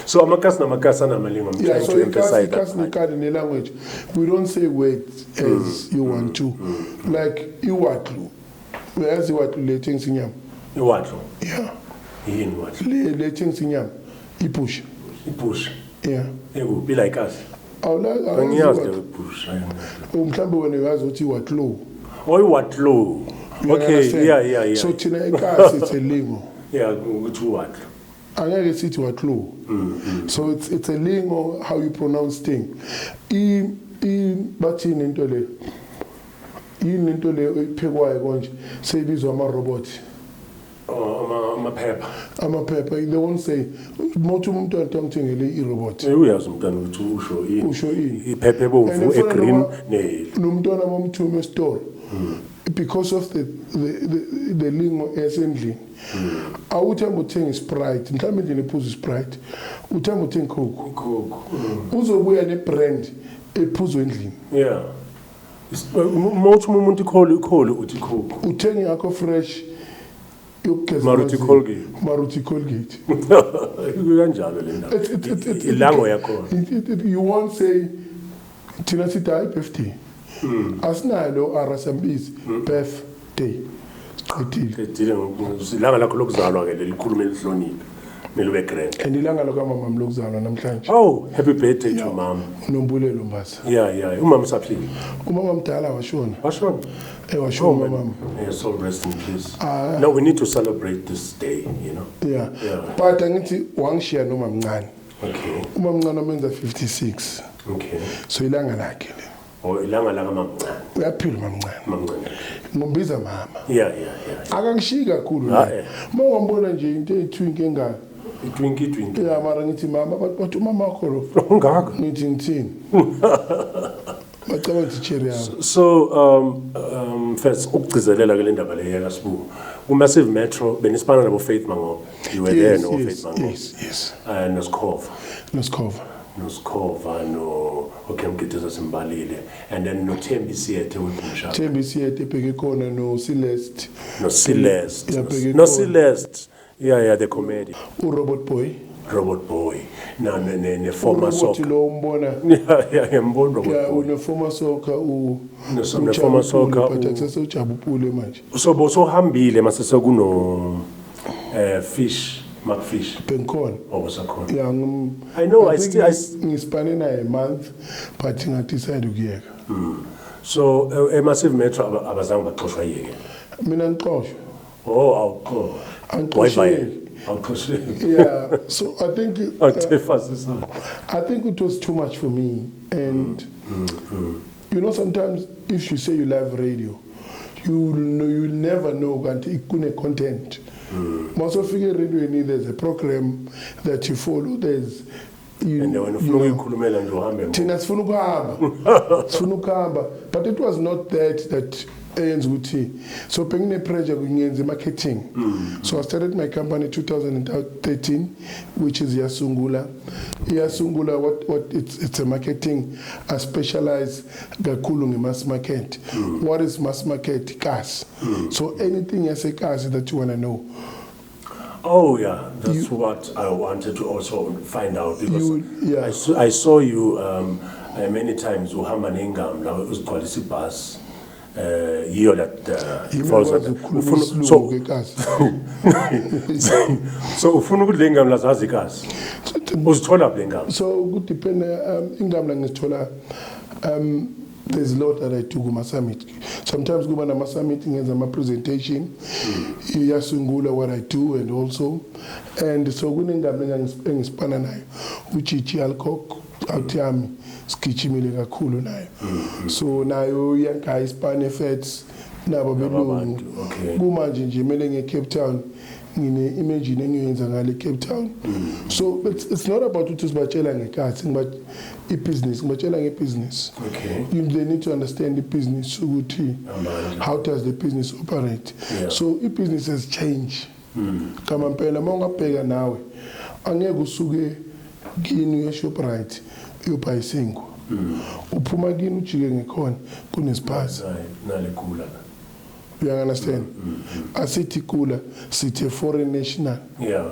So amakasi namalingo I'm trying to emphasize that. In the language, we don't say words as you want to. Like iwatlu. Whereas iwatlu le things inyama. Iwatlu. Yeah. Yini what? Le things inyama. Ipush. Yeah. Be like us. Angiyazi the push. Mhlambe wena uyazi ukuthi iwatlu. Iwatlu. Okay, yeah. So thina ekhaya it's a lingo. Yeah, ukuthi what? Angeke sithi watlu. So it's a lingo how you pronounce thing. Bathini into le. Yini into le iphekwayo konje seyibizwa ama robot. Amaphepha. They won't say motu umuntu athongithengele irobot. Uyazi umntana ukuthi usho yini. Iphepha ebomvu egreen nomntwana momthume store. because of the lingo esendlini awuthemba uthenga Sprite mhlawumbe endlini ephuza Sprite uthemba uthenga Coke uzobuya nebrand ephuzwa endlini yeah most umuntu ikholi uthi Coke uthenga yakho fresh yokugeza Maruti Colgate kanjalo le ndaba ilango yakho you won't say thina sithi hayi birthday asinalo arasambizi birthday siqedile silanga lakho lokuzalwa ke lelikhulume lihloniphe mele ube grand and ilanga lokamama lokuzalwa namhlanje oh happy birthday to mama uNombulelo Mbasa yeah umama usaphila umama mdala washona washona mama yes so rest in peace no we need to celebrate this day you know yeah but angithi wangishiya noma mncane okay uma mncane amenza 56 okay so ilanga lakhe le ilanga laka mamncane uyaphila mamncane ngombiza mama yeah akangishiyi kakhulu la mawambona nje into etwink engaka itwink yeah mara ngithi mama bathi umama wakho lo ungaka ngithi ngithini bacaba ngithi cherry yami so first ukugcizelela ke le ndaba le yaka sibu ku-Massive Metro benisipana nabo Faith Mangope you were there no Faith Mangope yes Noskova no Mkhize Simbalile and then no Thembi Siyete with Thembi Siyete bheke khona no Celeste yeah the comedy Robot Boy na ne former soccer lo umbona yeah ngembona Robot yeah Boy une former soccer ne former soccer but access ujabupule manje so hambile masese kuno fish McFish Benkon obusakhona yeah I know I still ngispane naye a month but ngadecide ukuyeka so Massive Metro abazange baxoshwa yeke mina ngixoshwa yeah so I think it was too much for me and you know sometimes if you say you love radio you'll never know until kune content most of the radio there's a program that you follow there's and when ufuna ukukhulumela nje uhambe thina sifuna ukuhamba but it was not that eyenza ukuthi so bengine pressure kungenza marketing so I started my company in 2013 which is Yasungula what it's a marketing I specialize kakhulu nge-mass market what is mass market cars so anything as a cars that you want to know. Oh yeah, that's what I wanted to also find out because I saw you many times uhamba nengam la uzigcwalisa ibus yiyo that falls at so ufuna ukuthi le ngam lazazi ikazi uzithola le ngam so good depend ingam la ngizithola there's a lot that I do kuma summit sometimes kuba nama summit ngenza ama presentation iyasungula what I do and also and so kunengame engisipana nayo uchichi Alcock awuthami sigichimile kakhulu nayo so nayo yanka ispane feds nabo belungu kumanje nje mele ngeCape Town ngine imagine engiyenza ngale Cape Town so it's not about ukuthi sibatshela ngekhathi but business ngibatshela ngebusiness they need to understand the business ukuthi how does the business operate so business has changed kama mpela mawungabheka nawe angeke usuke kini ye Shoprite uyobhayisingo uphuma kini ujike ngekhona kunespace nalekula you understand asithi kula sithi foreign national yeah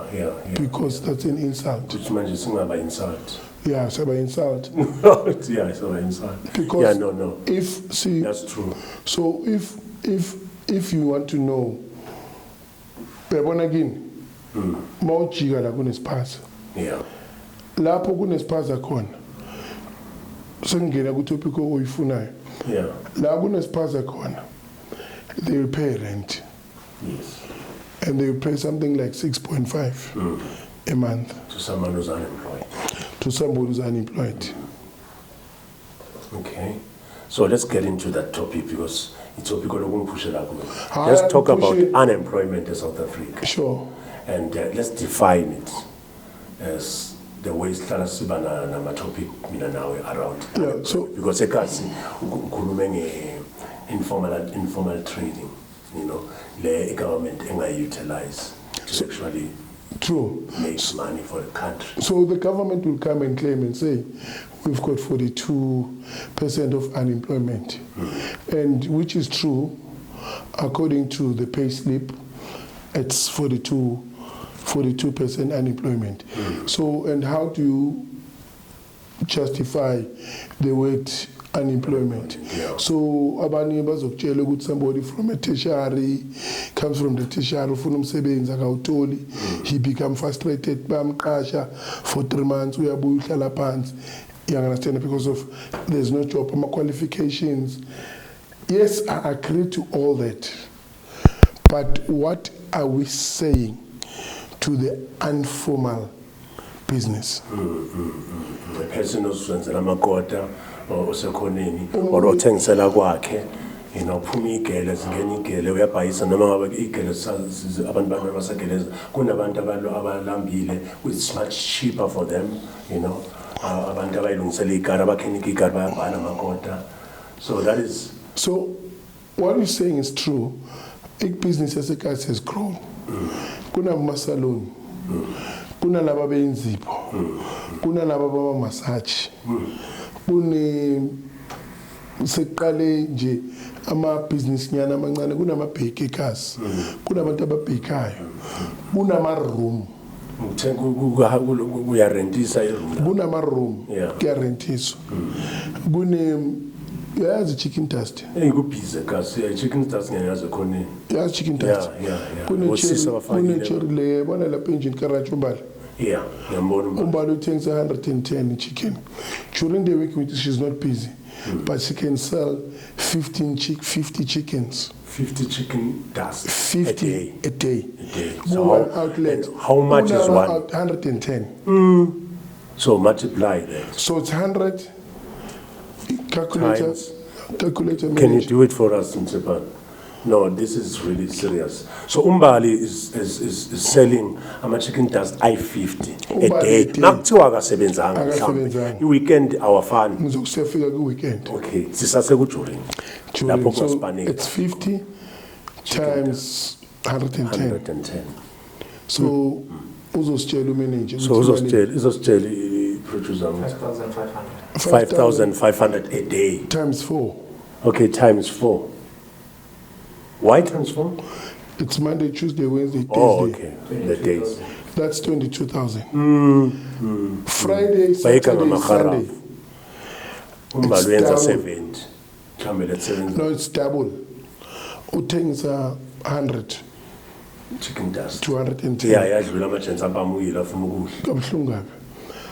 because that's an insult which manje singaba insult yeah saba insult yeah saba insult because yeah no if see that's true so if you want to know uyabona kini mawujika la kunespace yeah lapho kunespace khona sengena ku topic oyifunayo yeah la kunespace khona they will pay rent yes and they will pay something like 6.5 a month to someone who's unemployed okay so let's get into that topic because it's a topic let's talk about unemployment in South Africa sure and let's define it as the way sihlala siba nama topic mina nawe around so because ekasi ukhulume informal trading, the government utilize to actually make money for the country. So the government will come and claim and say, we've got 42% of unemployment, and which is true, according to the pay slip, it's 42% unemployment. So, and how do you justify the word unemployment? Yeah. So abanye bazokutshela ukuthi somebody from a tertiary comes from the tertiary ufuna umsebenzi akawutholi, he become frustrated, bamqasha for 3 months, uyabuya uhlala phansi, you understand, because of there's no job, ama qualifications. Yes, I agree to all that, but what are we saying to the informal business? The person osenzela amakota osekhoneni or othengisela kwakhe, phuma igele zingena igele uyabhayisa noma ngabe igele abantu basageleza kunabantu abalambile, it's much cheaper for them, abantu abayilungisela igari abakhenika igari bayabhala amakota. So that is. So what you're saying is true. Business as a case has grown. Kuna masalon, kuna laba benzipho, kuna laba baba massage, kune seqale nje ama business nyana amancane, kuna ama bakers, kuna abantu ababhekayo, kuna ama room. Uyarentisa iroom. Kuna ama room, kuyarentiswa. Kune yazi chicken dust. Ngikubhize kasi chicken dust ngiyazi khona. Yazi chicken dust. Yeah. Kune cherry le bona lapha engine garage umbali. Yeah, ngiyambona umbali uthengisa 110 chicken. During the week she's not busy, but she can sell 50 chickens. 50 chicken dust 50 a day. So one outlet. How much is one? 110. So multiply that. So it's 100. Calculator. Can you do it for us, Nsepan? No, this is really serious. So Umbali is selling a chicken dust I-50 a day. Nakuthiwa akasebenzanga mhlawumbe. I-weekend awafani. Ngizokufika ku-weekend. Okay, sisase kujuring. Lapho kuspanning. It's 50 times 110. So uzositshela umanager. So uzositshela i-producer 5,500 a day. Times 4. Okay, times 4. Why times 4? It's Monday, Tuesday, Wednesday, Thursday. Oh, okay. The days. That's 22,000. Friday, Saturday, Sunday. It's 70. No, it's double. Uthengisa 100. Chicken dust. 210. Yeah, yadlula amachance abamuyila afuna ukudla. Kabuhlungu.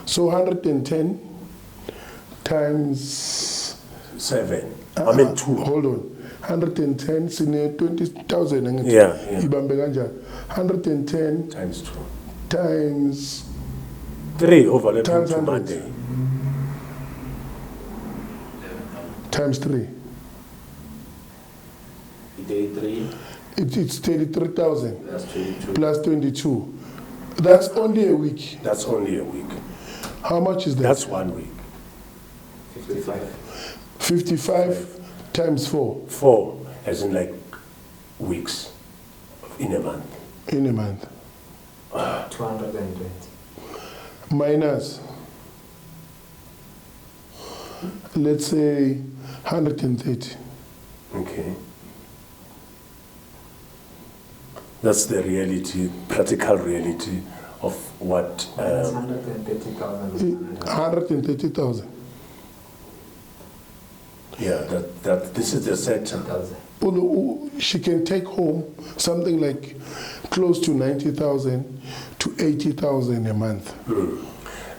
So 110 times 7. I mean 2. Hold on. 110 sine 20,000 angithi. Yeah. Ibambe kanjani? 110 times 2. Times 3 overlapping times to 100. Monday. Times 3. Day 3. It's 33,000. That's 22. Plus 22. That's only a week. That's only a week. How much is that? That's 1 week. 55. 55 times 4. 4, as in like weeks in a month. In a month. 220. Minus, let's say 130. Okay. That's the reality, practical reality of what. 130,000. 130,000. Yeah, that this is the sector. She can take home something like close to 90,000 to 80,000 a month.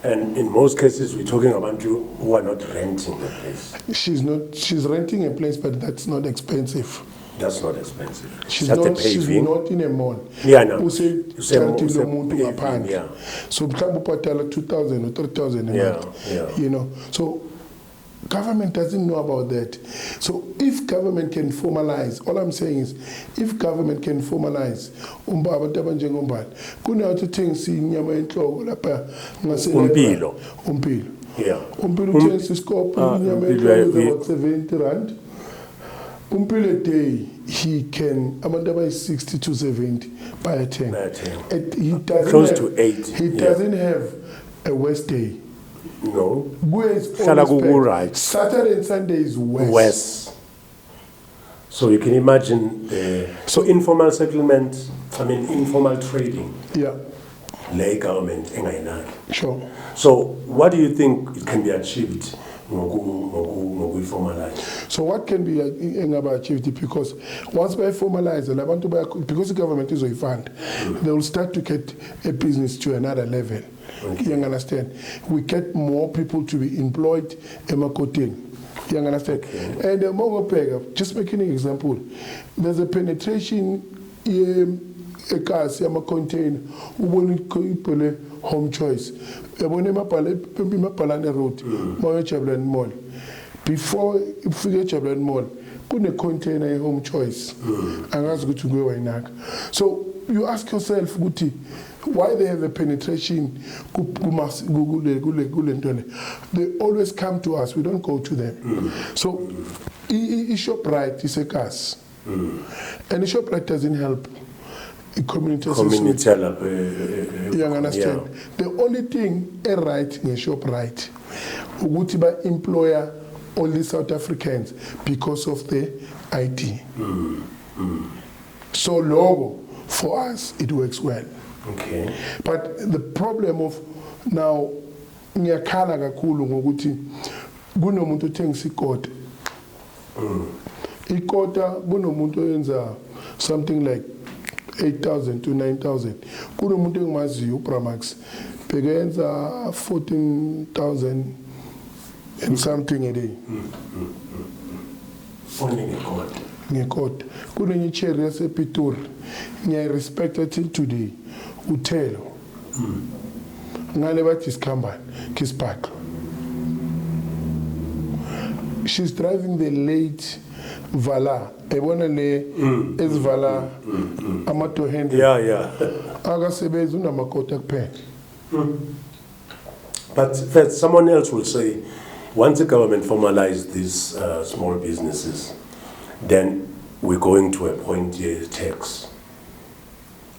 And in most cases, we're talking about you who are not renting the place. She's renting a place, but that's not expensive. That's not expensive. She's just not, the she's paving. not in a mall. Yeah, no. Paving, yeah. So mhlawumbe ubhatala 2,000 or 3,000 a month. Yeah. You know. So government doesn't know about that. So if government can formalize, all I'm saying is, if government can formalize, abantu abanjengombali, kunathi thengisa inyama enhloko lapha ngasele Umpilo. Yeah. Umpilo uthengisa isikopho inyama enhloko about 70 rand. Umpil a day, he can, Amanda 60 to 70 by a 10. By a 10. He doesn't Close have, to 8. He doesn't have a West day. No. Where is Hlala ku right. Saturday and Sunday is West. West. So you can imagine so informal settlement, informal trading. Yeah. Lay government engayinaki. Sure. So what do you think it can be achieved formalize? So what can be achieved? Because once we formalize, because the government is a fund, they will start to get a business to another level. Okay. You understand? We get more people to be employed in Makoting. You understand? Okay. And among just making an example, there's a penetration a car, a container, home choice. Road, Mall. Before you figure Chablan Mall, put a container home choice. And that's good to go in. So you ask yourself, Guti, why they have a penetration? They always come to us, we don't go to them. So ShopRite is a cars. And ShopRite doesn't help. Community you understand? Yeah. The only thing a right in ShopRite would be employer only South Africans because of the IT. So logo for us it works well. Okay. But the problem of now ngiyakhala kakhulu ngokuthi kunomuntu othengisa ikota. Ikota kunomuntu oyenza something like 8,000 to 9,000. Kunomuntu engimaziyo uBramax bekenza 14,000 and something a day. Only ngekota. Kunenye cherry yasePitori. Ngiyirespect till today. Uthelo. Ngale bathi isikhambani Kispark. She's driving the late Vala. Ebona le ezivala amato handle. Yeah. Akasebenza unamakota kuphela. But first, someone else will say, once the government formalizes these small businesses, then we're going to a point here tax.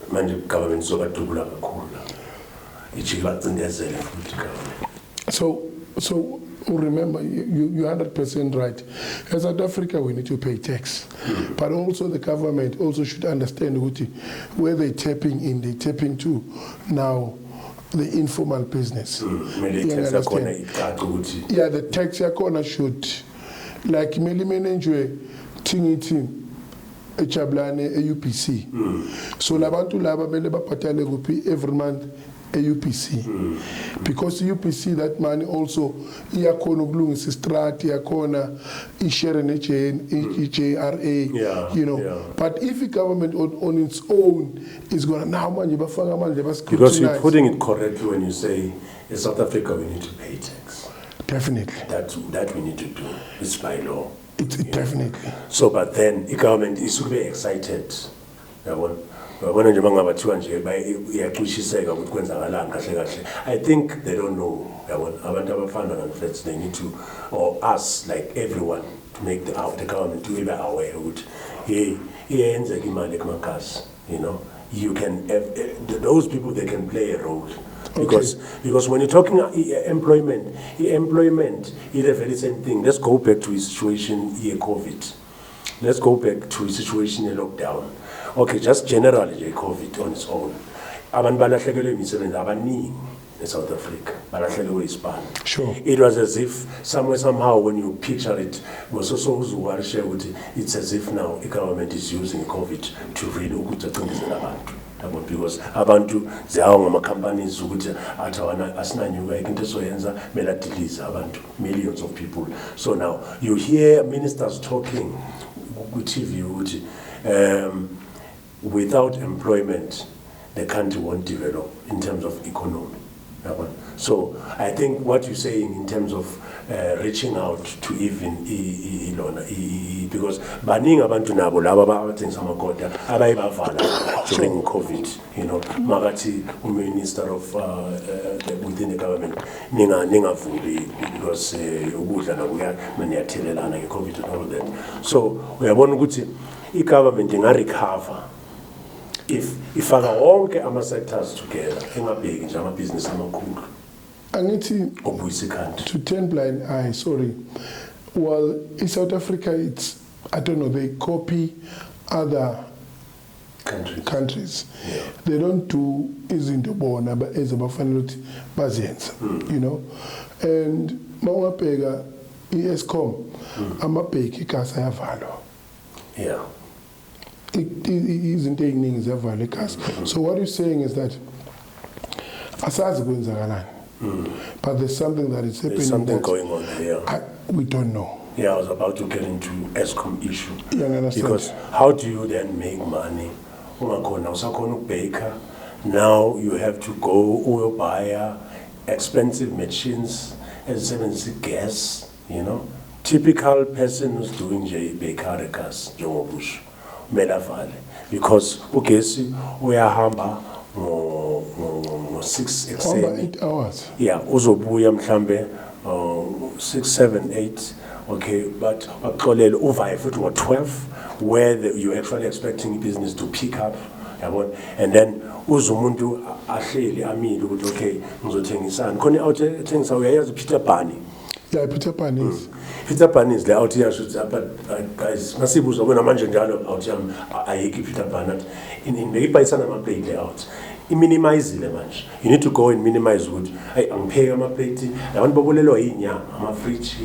Manje government zokadubula kakhulu. Ichika cindezele futhi government. So remember, you're 100% right. As South Africa, we need to pay tax. But also the government also should understand where they're tapping in, they're tapping to now the informal business. Yeah, the tax yakona should, like Melimenenjwe, Tingitin, Chablane, UPC. So Labantu Laba Meleba Patale Gupi every month. UPC because UPC that money also iyakona ukulungisa istrat iyakona ishare HRA you know but if the government on its own is going to now manje bafaka manje because you're putting it correctly when you say in South Africa we need to pay tax. Definitely that we need to do. It's by law. It's definitely so but then the government is to be excited. I think they don't know. They need to, or us, like everyone, to make the government to be aware of it. You know, you can those people, they can play a role. Because when you're talking employment is a very same thing. Let's go back to a situation here, COVID. Let's go back to a situation in lockdown. Okay, just generally COVID on its own. Abantu balahlekelwe imisebenzi abaningi in South Africa. Balahlekelwe ispan. Sure. It was as if somehow when you picture it, was also it's as if now the government is using COVID to really ukucacindezela abantu. Because abantu ziyawonga companies ukuthi athawana asinanyuka into soyenza meladilize abantu, millions of people. So now you hear ministers talking ku TV ukuthi without employment, the country won't develop in terms of economy. Yabona? So I think what you're saying in terms of reaching out to even because baningi abantu nabo laba abathengisa amagoda abayibavala during COVID, makathi minister of within the government ningavuli because ukudla nakuya maniyathelelana nge-COVID and all of that. So uyabona ukuthi i-government inga-recover if ifaka wonke ama-sectors together, engabheki nje amabhizinisi amakhulu. Angithi to turn blind eye, sorry. Well, in South Africa, it's, I don't know, they copy other countries. Yeah. They don't do izinto bona ezabafanele ukuthi bazenze, and mawabheka iEscom amabheki igasi ayavalwa. Yeah. Izinto eziningi ziyavalwa igasi. So what you're saying is that asazi kwenzakalani. But there's something that is happening. There's something going on here. We don't know. Yeah, I was about to get into ESCOM issue. Yeah, I understand. Because how do you then make money? Now you have to go buy expensive machines and gas, Typical person who's doing bakery gas, Jomobush, Melavale. Because ugesi uyahamba 6 8 hours. Yeah, uzobuya mhlambe 6, 7, 8. Okay, but over if it were 12, where you're actually expecting business to pick up, and then uzumuntu ahleli amile ukuthi okay ngizothengisana khona out ethengisa uyayazi Peter Pan. Yeah, Peter Pan is. Peter Pan is the out here should but guys masibuza wena manje njalo out yami ayiki Peter Pan in mayibuyisana ama-plate layout. Minimizile manje. You need to go and minimize ukuthi hey angipheke ama-plate abantu babolelwa yinyama ama-fridge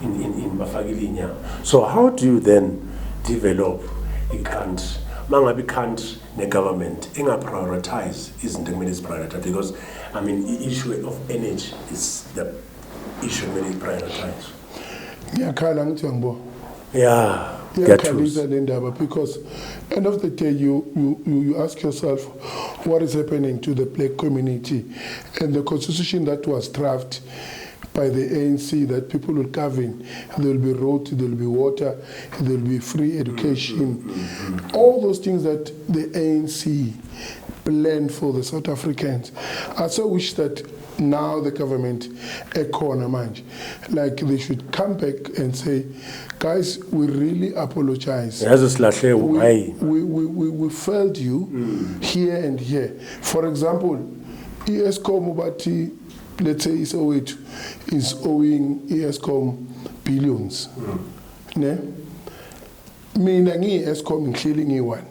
in bafakile inyama. So how do you then develop a country mangabe country ne-government inga-prioritize izinto ekumele ziprioritize? Because I mean the issue of energy is the issue ekumele prioritize. Ngiyakhala ngithi ngiyabona. Yeah. Iyakhalisa le ndaba because end of the day you ask yourself what is happening to the black community, and the constitution that was drafted by the ANC that people will govern, there will be road, there will be water, there will be free education, all those things that the ANC planned for the South Africans. I so wish that now the government like they should come back and say, guys, we really apologize. We failed you here and here. For example, ESCOM Ubati, let's say Soweto is owing ESCOM billions. Ne? Mina ngi-ESCOM ngihleli ngiyi-1.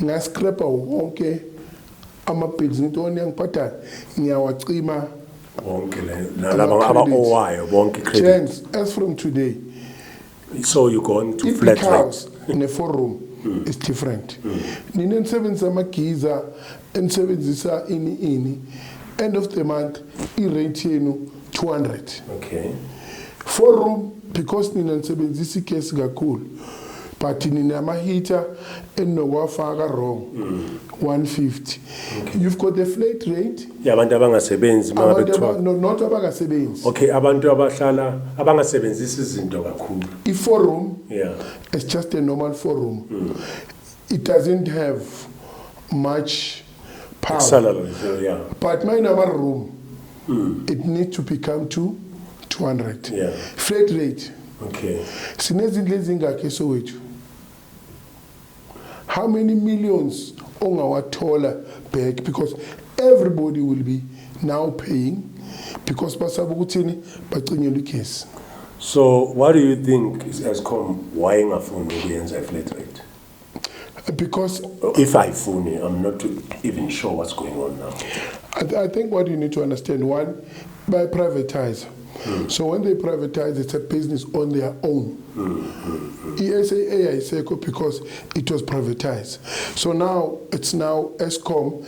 Ngascrapa wonke ama-bills ngitoni angiphatha ngiyawacima wonke laba aba-owayo bonke credit. As from today, so you're going to flat rate in a forum is different. Nina nisebenzisa amagiza enisebenzisa ini end of the month i-rate yenu 200. Okay. Forum because nina nisebenzisa igesi kakhulu, but nina ama-heater enokwafaka wrong 150. Okay. You've got the flat rate. Yeah, abantu abangasebenzi not abangasebenzi. Okay, abantu abahlala abangasebenzisi izinto kakhulu. I-forum, yeah, it's just a normal forum. It doesn't have much power. Salary, yeah. But my number room, it needs to become to 200. Yeah. Flat rate. Okay. Sinezindlu ezingakho Soweto. How many millions ongawathola back, because everybody will be now paying because basaba ukuthini bacinyelwa igesi. So what do you think is ESCOM why ingafuni ukuyenza flat rate? Because if I'm not even sure what's going on now. I think what you need to understand, one, by privatize. So when they privatize, it's a business on their own. ESAA is because it was privatized. So now it's now ESCOM,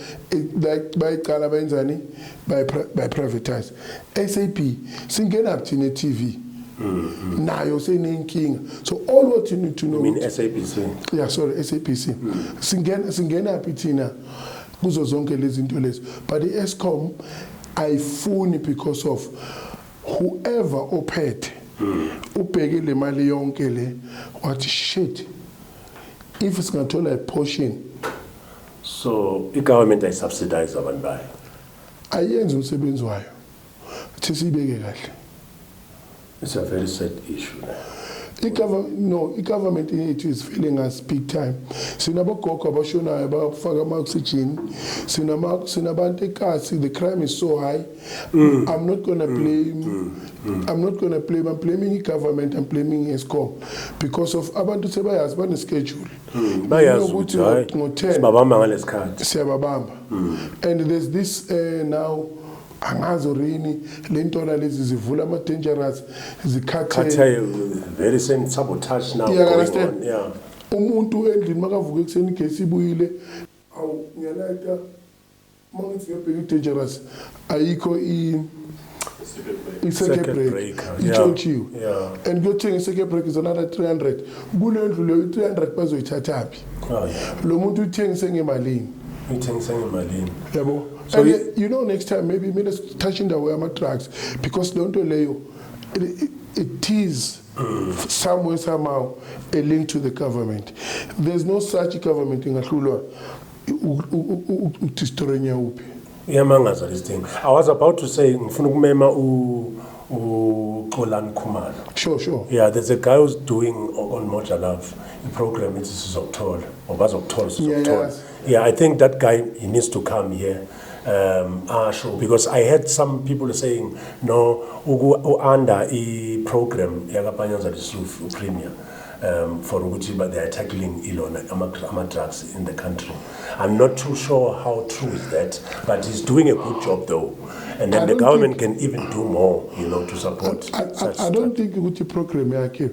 like by Kalabenzani, by privatize. SAP, singing up to TV. Now you're saying king. So all what you need to know. You mean SAPC? Yeah, sorry, SAPC. Singena pitina. Kuzo zonke lezi zinto lezi. But the ESCOM ayifuni because of whoever ophethe ubheke le mali yonke le wathi shit if singathola a portion So i-government ayisubsidize abantu bayo. ayenze umsebenzi wayo thi sibeke kahle. It's a very sad issue. I-government yethu is failing us big time. Sinabogogo abashonayo bafaka ama-oxygen. Sinabantu ekasi, the crime is so high. I'm not going to blame. I'm not going to blame. I'm blaming the government. I'm blaming ESCOM because of abantu sebayazi bane-schedule. Bayazi ukuthi hayi sibabamba ngalesikhathi. Siyababamba. And there's this now. Angazo rini lentona lezi zivula ama dangerous zikhathe very same sabotage now going on. Yeah. Umuntu endlini makavuka ekseni igesi ibuyile awu ngiyalaita mangithi ngibheka dangerous ayikho i-circuit breaker itshontshiwe and kuyothenga i-circuit breaker is another 300 kule ndlu leyo 300 bazoyithathaphi lo muntu uthengise ngemalini yabo. So you know, next time maybe let's touch in the way of drugs because don't leyo it is somewhere somehow a link to the government. There's no such government in Ahlulwa destroying uphi. Iyamangaza this thing. I was about to say ngifuna ukumema Xolani Khumalo. Sure. Yeah, there's a guy who's doing on Moja Love a program. It's Soweto or Soweto. Yeah, I think that guy he needs to come here. Sure, because I heard some people saying no under a program yakapanyanza lisuf premier for ukuthi but they are tackling ama drugs in the country. I'm not too sure how true is that, but he's doing a good job though, and then the government can even do more, to support. I don't think ukuthi program yakhe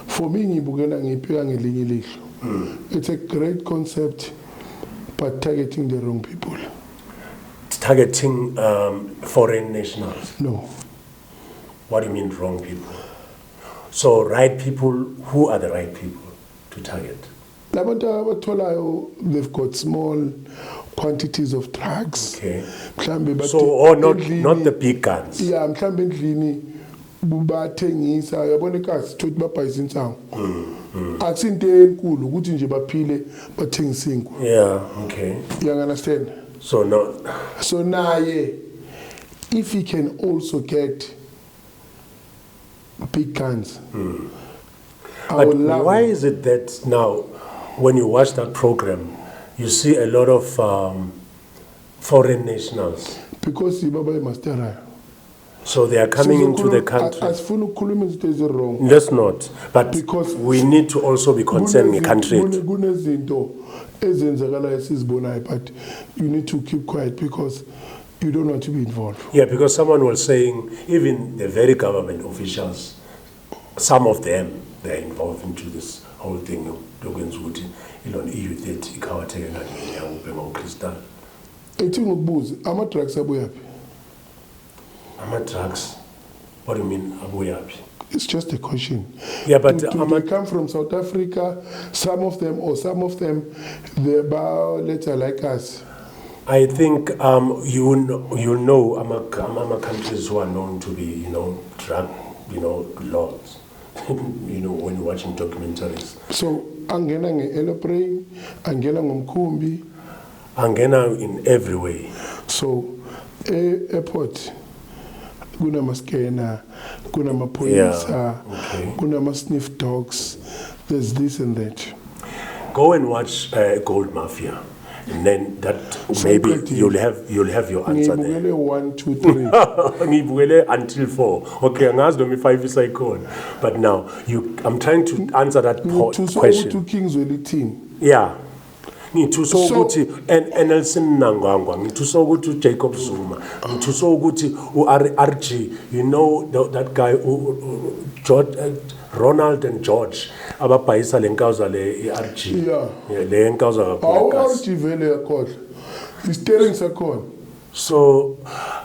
for me ngibukela ngipeka ngelinye ilihlo. It's a great concept but targeting the wrong people. Targeting foreign nationals? No. What do you mean wrong people? So right people, who are the right people to target? They've got small quantities of drugs. Okay. So not the big guns? Yeah, mhlambe endlini bathengisa yabona ikasi thothi babhayisa insango. Akusinto enkulu ukuthi nje baphile bathengisa inkulu. Yeah, okay. You understand? So naye, if he can also get big guns, but why is it that now, when you watch that program, you see a lot of foreign nationals? Because so they are coming into the country. Wrong. Let's not. But because we need to also be concerned with the country. But you need to keep quiet because you don't want to be involved. Yeah, because someone was saying even the very government officials, some of them, they're involved into this whole thing. Drugs? What do you mean, abuyapi? It's just a question. Yeah, but they come from South Africa. Some of them, they're later like us. I think you know, countries who are known to be, drug, lords. When you're watching documentaries. So angena nge-aeroplane, angena ngomkhumbi. Angena in every way. So airport. Kuna maskena, kuna mapolisa, kuna ma-sniff dogs. There's this and that. Go and watch Gold Mafia, and then that maybe you'll have your answer there. 1, 2, 3. Until 4. Okay, I'm asking me 5 is icon. But now I'm trying to answer that question. Two Kings will team. Yeah. Ngithuso ukuthi Nelson Nangwangwa, ngithuso ukuthi Jacob Zuma, ngithuso ukuthi uRG, that guy George, Ronald and George ababhayisa lenkauza le RG. Yeah. Le nkauza kakhulu. RG vele yakhohle. Steering sakhona. So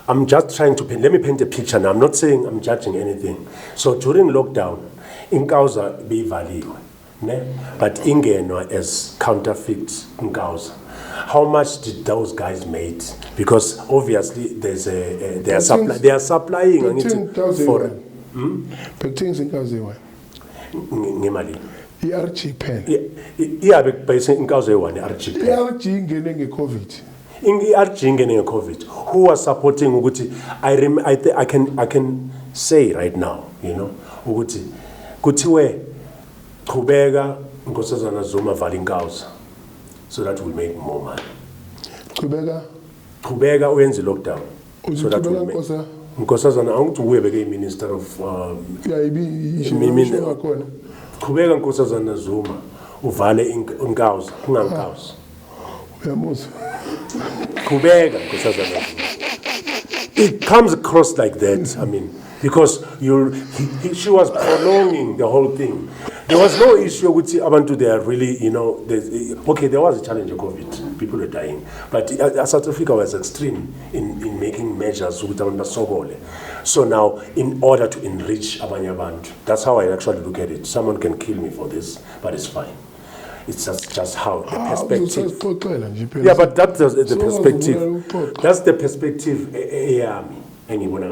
I'm just trying to let me paint a picture now. I'm not saying I'm judging anything. So during lockdown, inkauza beyivaliwe. But ingenwa as counterfeit nkauza. how much did those guys make? Because obviously there's they are supplying angithi for Pekthings inkaziwe. ngemali. I-RG pen. Yeah, bese inkazo eyi-1 i-RG pen. I-RG ingene nge-COVID. I-RG ingene nge-COVID. Who was supporting ukuthi I can say right now, you know, ukuthi kuthiwe qhubeka Nkosazana Zuma vala inkauza so that we'll make more money. Qhubeka uyenze lockdown so that we'll make. Nkosazana angithi uye beke i-Minister of Qhubeka Nkosazana Zuma uvale inkauza kungankauza. Uyamuzwa. Qhubeka Nkosazana Zuma. It comes across like that, I mean, because she was prolonging the whole thing. There was no issue with abantu they are really, you know, okay, there was a challenge of COVID, people were dying, but South Africa was extreme in making measures with abantu basokole. So now, in order to enrich abanye abantu, that's how I actually look at it. Someone can kill me for this, but it's fine. It's just how the perspective. Yeah, but that's the perspective. That's the perspective. Anyone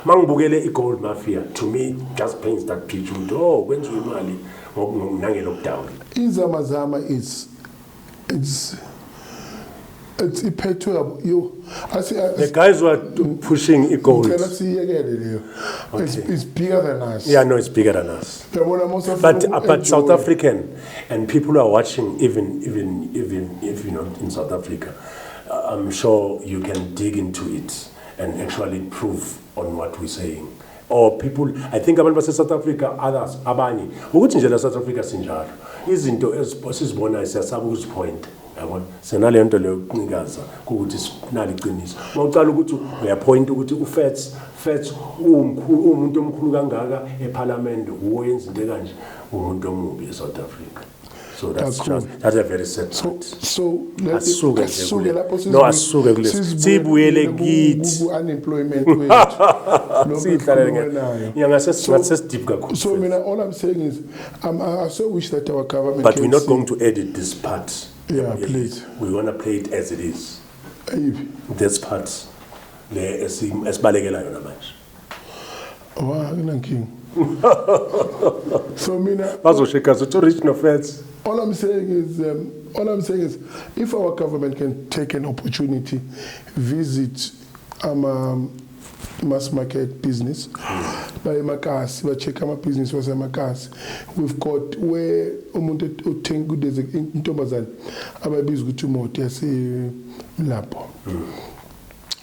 mangibukele i-gold mafia, to me just paints that picture. Oh, when's we mali lockdown. Izamazama it's you. The guys who are pushing gold. It's bigger than us. Yeah, no, it's bigger than us. But South African and people who are watching, even if you're not in South Africa, I'm sure you can dig into it and actually prove on what we're saying. Or people, I think abantu base South Africa, others, abanye, ukuthi nje la South Africa sinjalo. Izinto esizibona siyasaba ukuzipoint. Yabona? Senale nto leyo kuncikaza ukuthi sinali iqiniso. Mawucala ukuthi uyapoint ukuthi uFats umuntu omkhulu kangaka eParliament uyenza into kanje umuntu omubi eSouth Africa. So that's a very sad point. So asuke kule sibuyele kithi unemployment so all I'm saying is I so wish that our government, but we're not going to edit this part. Yeah, please. We want to play it as it is. This part esibalekela yona manje. Wow, so all I'm saying is, if our government can take an opportunity, visit mass market business, by Makasi, check our business was Makasi. We've got where umuntu uthenga kudeze intombazane ababiza ukuthi umoto yase lapho.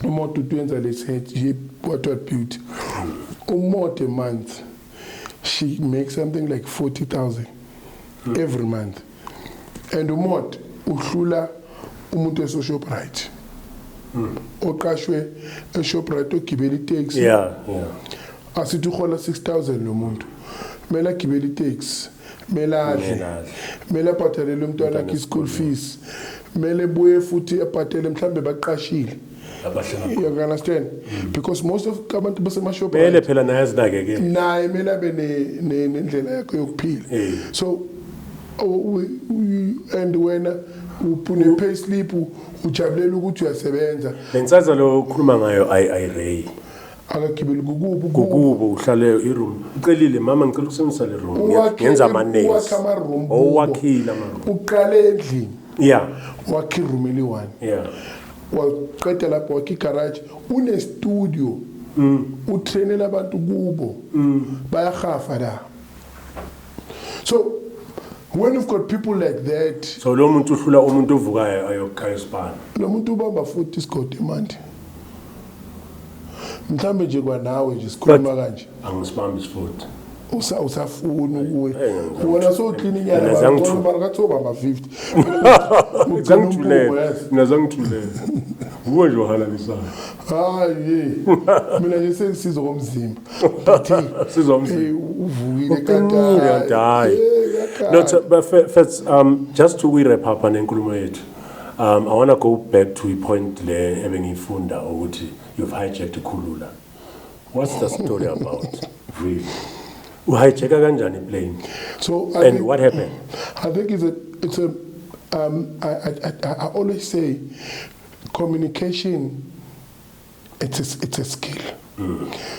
Umoto utwenza lesethi what beauty. Umoto a month. She makes something like 40,000 every month. And umoto uhlula umuntu eShoprite. Oqashwe eShoprite ogibela taxi. Yeah. Asithi uhola 6,000 lo muntu. Mela gibela taxi, mela adle. Mela bhathalela umntwana wakhe school fees. Mele buye futhi ebhatele mhlambe baqashile. You understand? Because most of abantu basemashoprite mele phela naye azinakeke. Naye mele abe nendlela yakhe yokuphila. So and when upune pay slip ujabulela ukuthi uyasebenza. Lensaza lo ukhuluma ngayo ayirey. Akagibeli kukubo uhlale iroom. Ucelile mama ngicela ukusebenzisa le room. Ngenza ama nails. Owakhila ama room. Uqale endlini. Yeah. Wakhi room eli-1. Yeah. Waqeda lapho wakhi garage une studio. Utrainela abantu kubo. Bayahafa la. So when you've got people like that, so lo muntu uhlula umuntu ovukayo ayokhaya isibani. Lo muntu ubamba futhi isigodi manje. Mhlambe nje kwanawe nje sikhuluma kanje. Angisibambi isifuthi. Usafuna ukuwe. Wona so clean inyala ngoba ngathoba ama 50. Ngizangithulele. Uwe nje uhalalisa. Hayi. Mina nje sengisiza komzimba. Sizomzimba. Uvukile kanta. No, but just to wrap up on enkulumo yethu. I want to go back to a point le ebengifunda ukuthi you've hijacked Khulula. What's the story about? Really? Uhijacka kanjani plane? So and what happened? I think it's I always say communication, it's a skill.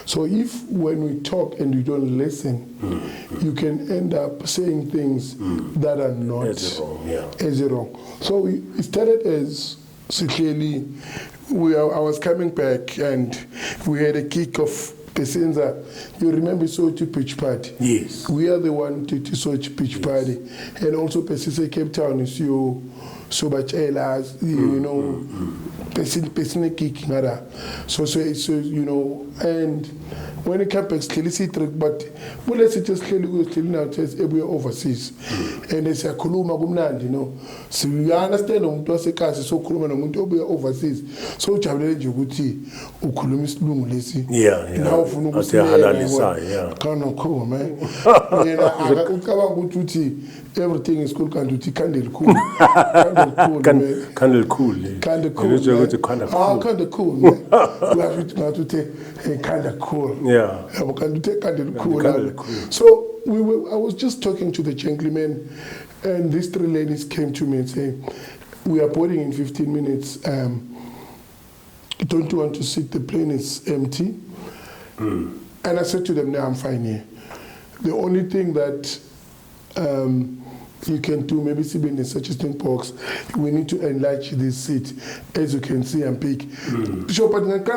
So if when we talk and you don't listen, you can end up saying things that are not as wrong. So it started as clearly, I was coming back and we had a kick of Pesenza. You remember Soweto Pitch Party? Yes. We are the one to Soweto Pitch Party. And also Pesenza Cape Town is your Sobachelas, you know, Pesine kick, nada. So, you know, and when it comes back, clearly see trick, but let's just clearly now just everywhere overseas. And they say, Kuluma Gumland, you know. So you understand, so Kuluma overseas. So Chabele Juguti, Ukulumis Lumulesi. Yeah. Now for no yeah. Can't cool, man. Everything is cool, can do candle cool. Candle cool. Kind of cool, man. We have to take kind of cool. Yeah. We can take kind of cool. So I was just talking to the gentleman, and these three ladies came to me and saying, "We are boarding in 15 minutes. Don't you want to sit? The plane is empty." And I said to them, "No, I'm fine here. The only thing that you can do, maybe sitting in such a thing box, we need to enlarge this seat, as you can see and pick." So, but it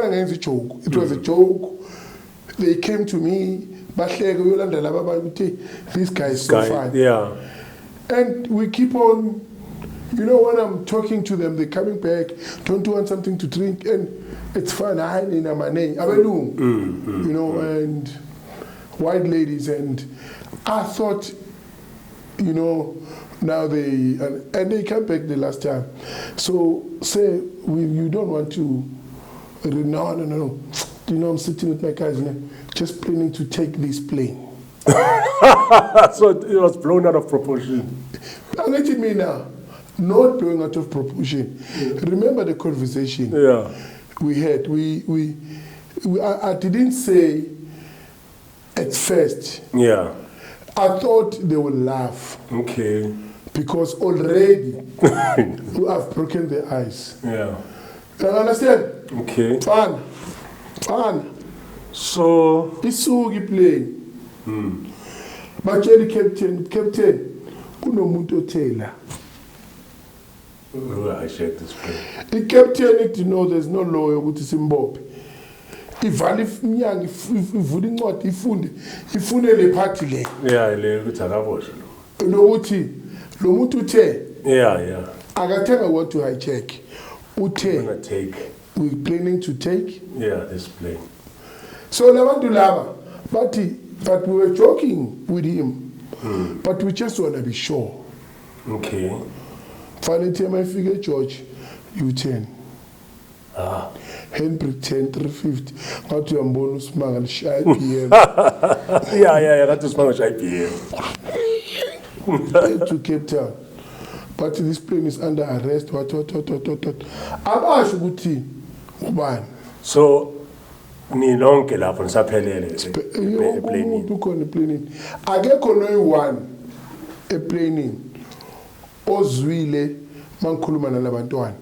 was a joke. They came to me, this guy is so fine. Yeah. And we keep on, you know, when I'm talking to them, they're coming back, don't you want something to drink? And it's fun, you know, and white ladies. And I thought, you know, now and they came back the last time. So say, you don't want to, no. You know, I'm sitting with my guys, just planning to take this plane. So it was blown out of proportion. Let me now, not blowing out of proportion. Remember the conversation we had. I didn't say at first. Yeah. I thought they would laugh. Okay. Because already we have broken the ice. Yeah. You understand? Okay. Fun. So isuki plane. But the captain, kunomuntu othela. I shared this plane. The captain, you know, there's no lawyer ukuthi simbophe. Ivali iminyango ivula incwadi ifunde le party le. Yeah, le ukuthi akaboshwe lo. Nokuthi lo muntu uthe. Yeah. Akathenga want to hijack. Uthe. We're planning to take this plane. So labantu laba but we were joking with him. But we just want to be sure. Okay. Final time I figure George, U10. Henry 10 350. How to bonus mangal shy PM. Yeah, that is mangal shy PM. To Cape Town. But this plane is under arrest. What. Abasho ukuthi ubani. So nilonke lapho nisaphelele eplane. Ukhona eplane. Akekho noyi-one eplane ozwile mangikhuluma nalabantwana.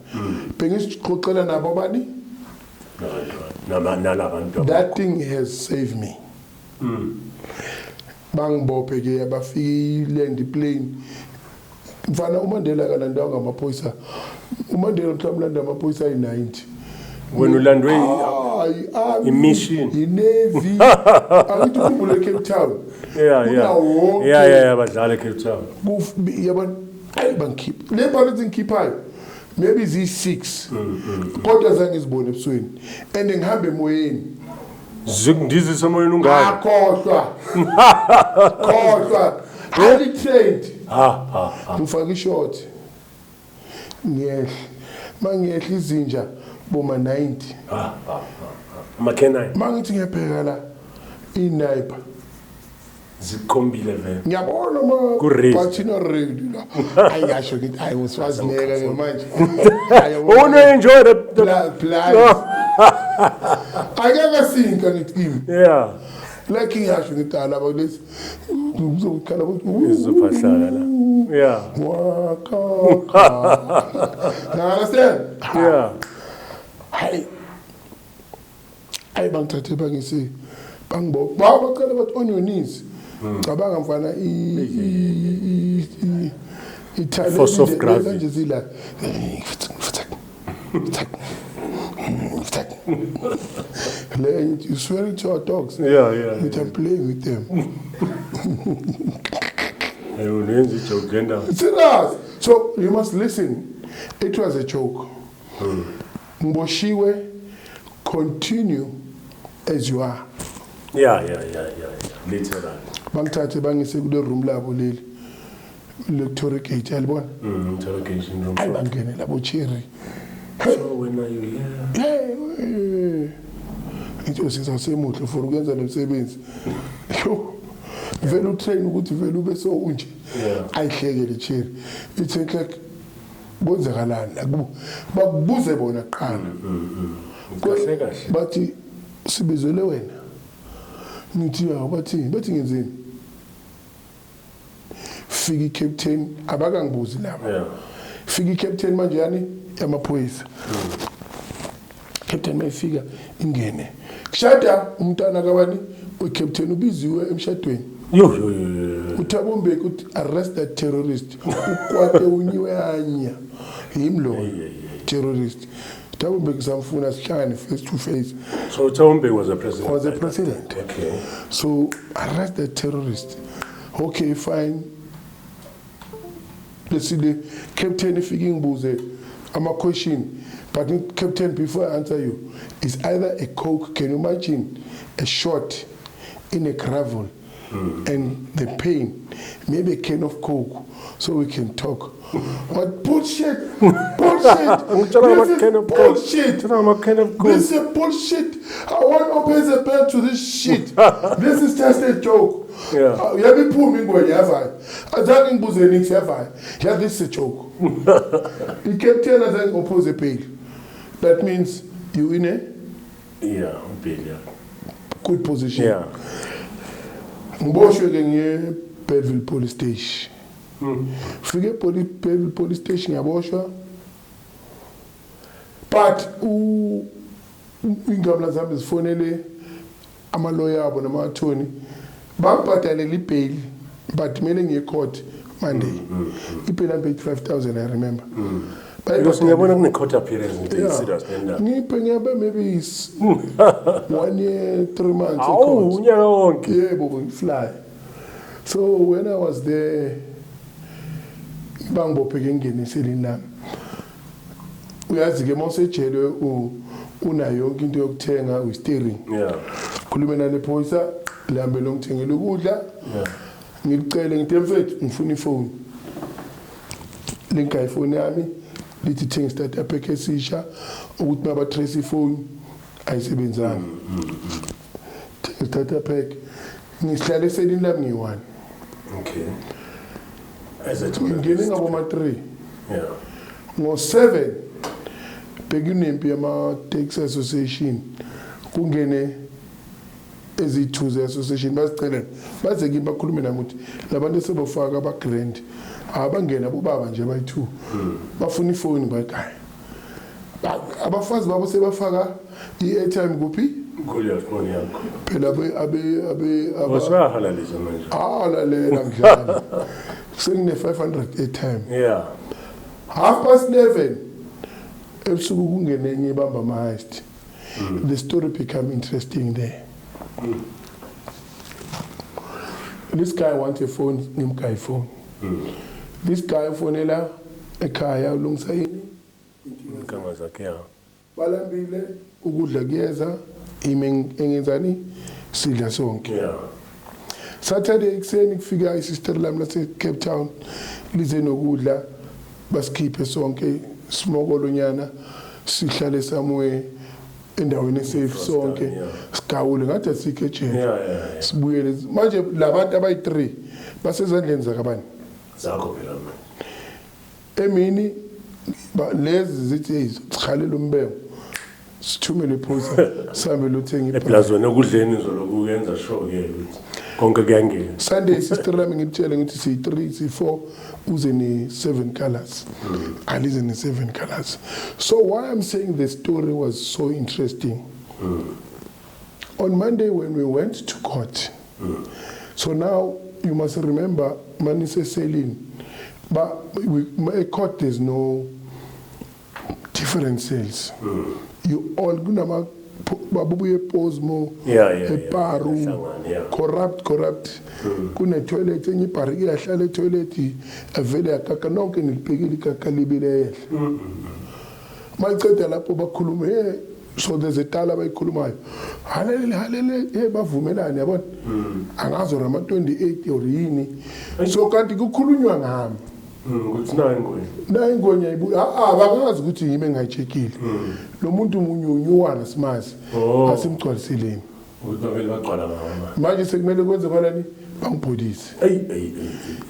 Bengixoxela nabo bani? That thing has saved me. Bangibophe ke abafika land plane. Mfana uMandela kalandwa ngamaphoyisa. uMandela mhlawumbe amaphoyisa ayi-90. When ulandwe mission i-navy angithi ukhumbule Cape Town. Yeah, badlala Cape Town. Bangikhipha le balo zingikhiphayo maybe ziyi-6 kodwa zange zibone ebusweni and ngihambe emoyeni zingindizisa emoyeni ungaka khohlwa highly trained ngifaka ishort ngiyehla mangiyehla izinja boma 90 ama-canine mangithi ngiyabheka la i-sniper zikhombile vele ngiyabona bathina ready la ayasho ngithi hayi uswazineka ke manje enjoy the plan akeke sinka ngithi yeah like ngiyasho ngidala about this uzokhala ukuthi Izophahlala la. Yeah. waka now understand Yeah. hayi bangithathe bangisi bangibo baqala bathi on your knees cabanga mfana Force of gravity. kanje zila you swearing to our dogs. Yeah. I'm playing with them. Serious. So you must listen. It was a joke. Mboshiwe, continue as you are. Yeah. Literally. Bangithathe bangise kule room labo leli. Electorate yalibona. Interrogation room. Ayibangene labo cherry. So when are you here? Into sizasemuhle for ukwenza lo msebenzi. Yo. Vele utrain ukuthi vele ube so unje. Ayihleke le cherry. It's like kwenzakalani la bakubuze bona qala. Kahle kahle. Bathi sibizele wena. Ngithi yawo bathi ngenzeni? Fiki captain abakangibuzi lapha. Fiki captain manje yani yamaphoyisa. Captain mayifika ingene. Kushada umntana kabani ucaptain ubiziwe emshadweni. Yo. Uthabombeki uthi arrest that terrorist. Ukwate unyiwe anya. Himlo terrorist. Uthabombeki samfuna sihlangane face to face. So Uthabombeki was a president. Was a president. Okay. So arrest the terrorist. Okay, fine. Let's see the captain speaking buze. I'm a question, but captain, before I answer you, it's either a coke. Can you imagine a shot in a gravel and the pain? Maybe a can of coke, so we can talk. What bullshit! Bullshit! This is bullshit! I want to pay the bill to this shit. This is just a joke. Yeah. You have poor me when you have I. Don't booze any have. Yeah, this is a joke. He kept telling us oppose a bail. That means you in a bail. Good position. Yeah. Mbosho genye Belleville police station. Fige Belleville police station yabosha. But ingabla zami zifonele ama lawyer abo nama attorney. Bangibhadalele bail but kumele ngiye court Monday. Ibail I paid 5,000 I remember. Because ngiyabona kune court appearance into serious nenda. Ngiyaba maybe 1 year 3 months. Oh, unyaka wonke. Yebo fly. So when I was there bangibopheke ngenisele nami. Uyazi ke mosejele unayo yonke into yokuthenga u steering. Khuluma nale phoyisa lihambe longithengela ukudla. Ngicela ngithi mfethu ngifuna ifoni. Linka ifoni yami lithi thenga starter pack esisha ukuthi maba trace ifoni ayisebenzanga. Thenga starter pack ngihlale selini lami ngi1. Okay. As a ngene ngabo ma3. Ngo7 bekunempi yama taxi association kungene ezi2 ze association basicela baze kimi bakhulume nami ukuthi labantu sebofaka aba grant abangena bobaba nje bayi2 bafuna ifoni bayikhaya abafazi babo sebafaka i-airtime kuphi Kuya phone yakho. phela abe Wasahalalisa manje. lalela mdlali sengine 500 airtime 11:30 ebusuku kungene enye ibamba ama-heist. The story become interesting there. This guy wants a phone, ngimkha phone. This guy ufonela ekhaya ulungisa yini Inkama zakhe balambile ukudla kuyeza engenzani sidla sonke. Saturday ekuseni kufika isister lami lase Cape Town lize nokudla basikhiphe sonke smokolo nyana sihlale somewhere endaweni safe sonke sigawule ngathi asikho ejele sibuyele manje labantu abayi3 basezandleni zakabani zakho phela manje emini lezi zithi sikhalela umbeko sithumele iphosa sambe lothenga eplazweni okudleni zoloku uyenza sure ke ukuthi konke kuyangena. Sunday sister lami ngitshela ngithi si3 si4 uze ni 7 colors. Alize ni 7 colors. So why I'm saying the story was so interesting. On Monday when we went to court. So now you must remember Manise selling, but a court there's no different sales. You all gonna babuye pose more corrupt kuna toilet enye pariki yahlala toilet avele yakaka nonke nilibhekile kakalibile mayiceda lapho bakhulume so there's a tala abayikhulumayo halele bavumelana yabona angazo rama 28 or yini so kanti kukhulunywa ngami ukuthi nayi ngonya abakazi ukuthi yimi engayicheckile lo muntu umunyunyuwana simazi asimgcwaliseleni ukuthi bavele bagcwala ngama manje sekumele kwenze balani bangibhodise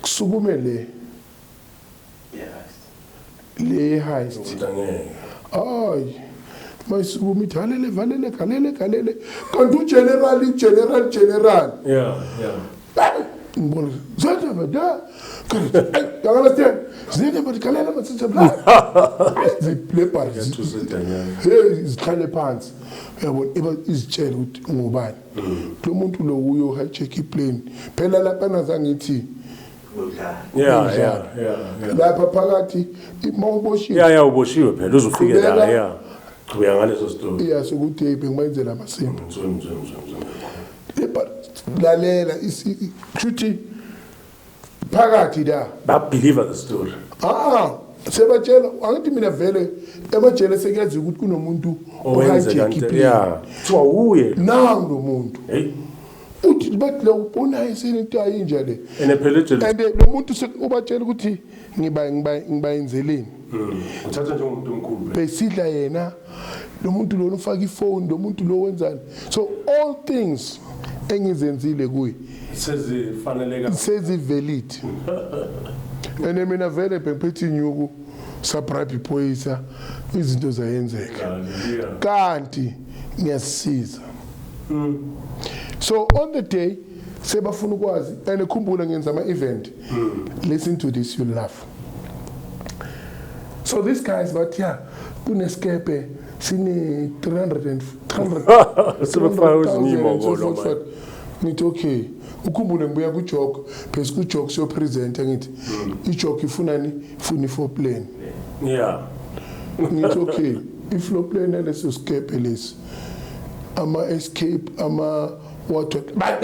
kusukume le heist ay mayisukume ithi valele kalele kanti general ngibona zata bada kanti zine badikalela matsitsa bla ziplay party zikhale phansi uyabona izitshela ukuthi ngubani lo muntu lo uyo hijack iplane phela lapha nazangithi lapha phakathi mawuboshiwe uboshiwe phela uzufike la Qhubeka ngaleso story sokuthi bengimayenzela amasimba lalela kushuthi phakathi la believe the story sebatshela angithi mina vele emajele sekuyazi ukuthi kunomuntu ohijack iplane kuthiwa uye nangu lo muntu uthi bathi lo ubona into ayinja le and lo muntu ubatshela ukuthi ngibayenzeleni uthatha njengomuntu omkhulu besidla yena lo muntu lo ufaka ifone lo muntu lo wenzani so all things engizenzile kuye sezivelile and mina vele bengiphethe inyuku sabribe iphoyisa izinto zayenzeka kanti ngiyasiza so on the day sebafuna ukwazi and ekhumbula ngenza ama event listen to this you'll laugh. So these guys but kuneskepe sine 300,000 ngithi okay ukhumbule ngibuya ku joke phese ku joke so present ngithi I joke ifunani ifuni for plane ngithi okay iflow plane leso skepe lesi ama escape ama what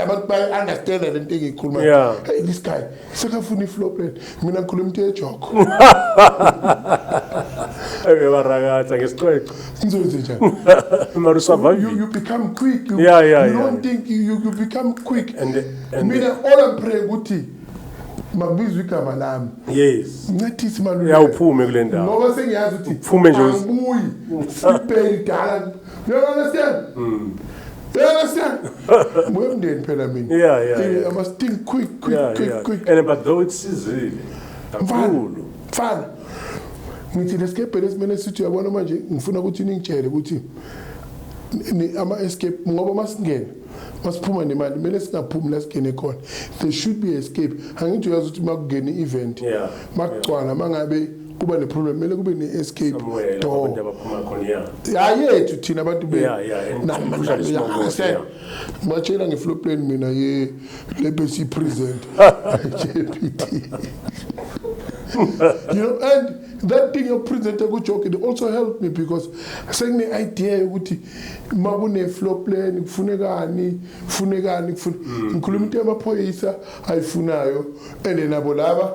abantu ba understand le nto engikhuluma hey this guy sekafuna iflow plane mina ngikhuluma into ejoke barakatha ngesixweqe ngizowenza njani mara survive you become quick you don't think you become quick and mina all I'm praying ukuthi makubizwe igama lami ngathi Maluleke uphume kule ndawo ngoba sengiyazi ukuthi uphume nje angibuyi sipeli dala you understand Mwemndeni phela mina I must think quick and but though it's easy mfana ngithi lescape lesimene sithi uyabona manje ngifuna ukuthi ningitshele ukuthi ama escape ngoba masingena masiphuma nemali kumele singaphumi la sigene khona there should be escape angithi uyazi ukuthi makungena event makugcwala mangabe kuba ne problem kumele kube ne escape door abantu abaphuma khona yethu thina abantu be batshela ngeflow plane mina legacy present GPT you know and that thing your presenter ku joke it also helped me because sengine idea ukuthi makune flow plane kufunekani ngikhuluma into yamaphoyisa ayifunayo and nabo laba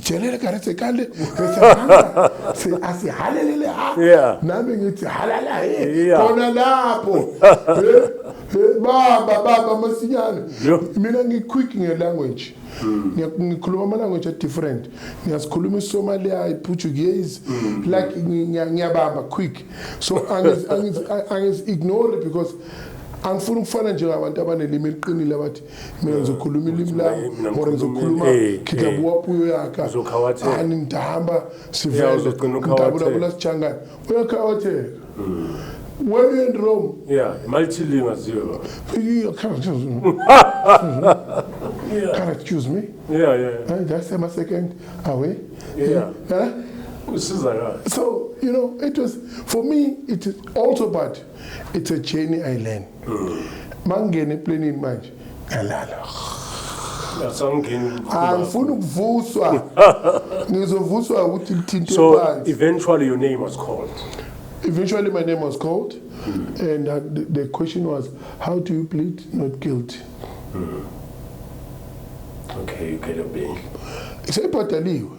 General karetse kale se asihalelele nami ngithi halala khona lapho baba masinyane mina ngiquick ngelanguage ngikhuluma ama language different ngiyasikhuluma iSomalia iPortuguese like ngiyabamba quick so angis ignore it because angifuna ukufana nje abantu abanelimi eliqinile abathi mina ngizokhuluma ilimi lami or ngizokhuluma khitabuwa puyo yakha ani ndihamba sivele ngidabula sijangani uyakhawathela When you're in Rome, Yeah, multilingual zero. you can't excuse me. Yeah. That's my second away. Yeah. Huh? Usizakala. So, it was, for me, it is also, but it's a journey I learned. Mangene plane in mind. Galala. Angifuna ukuvuswa. Ngizovuswa ukuthi ngithinte So phansi. eventually your name was called. Eventually my name was called, and the question was, how do you plead not guilty? Okay, you get a bail. Seyibhadaliwe.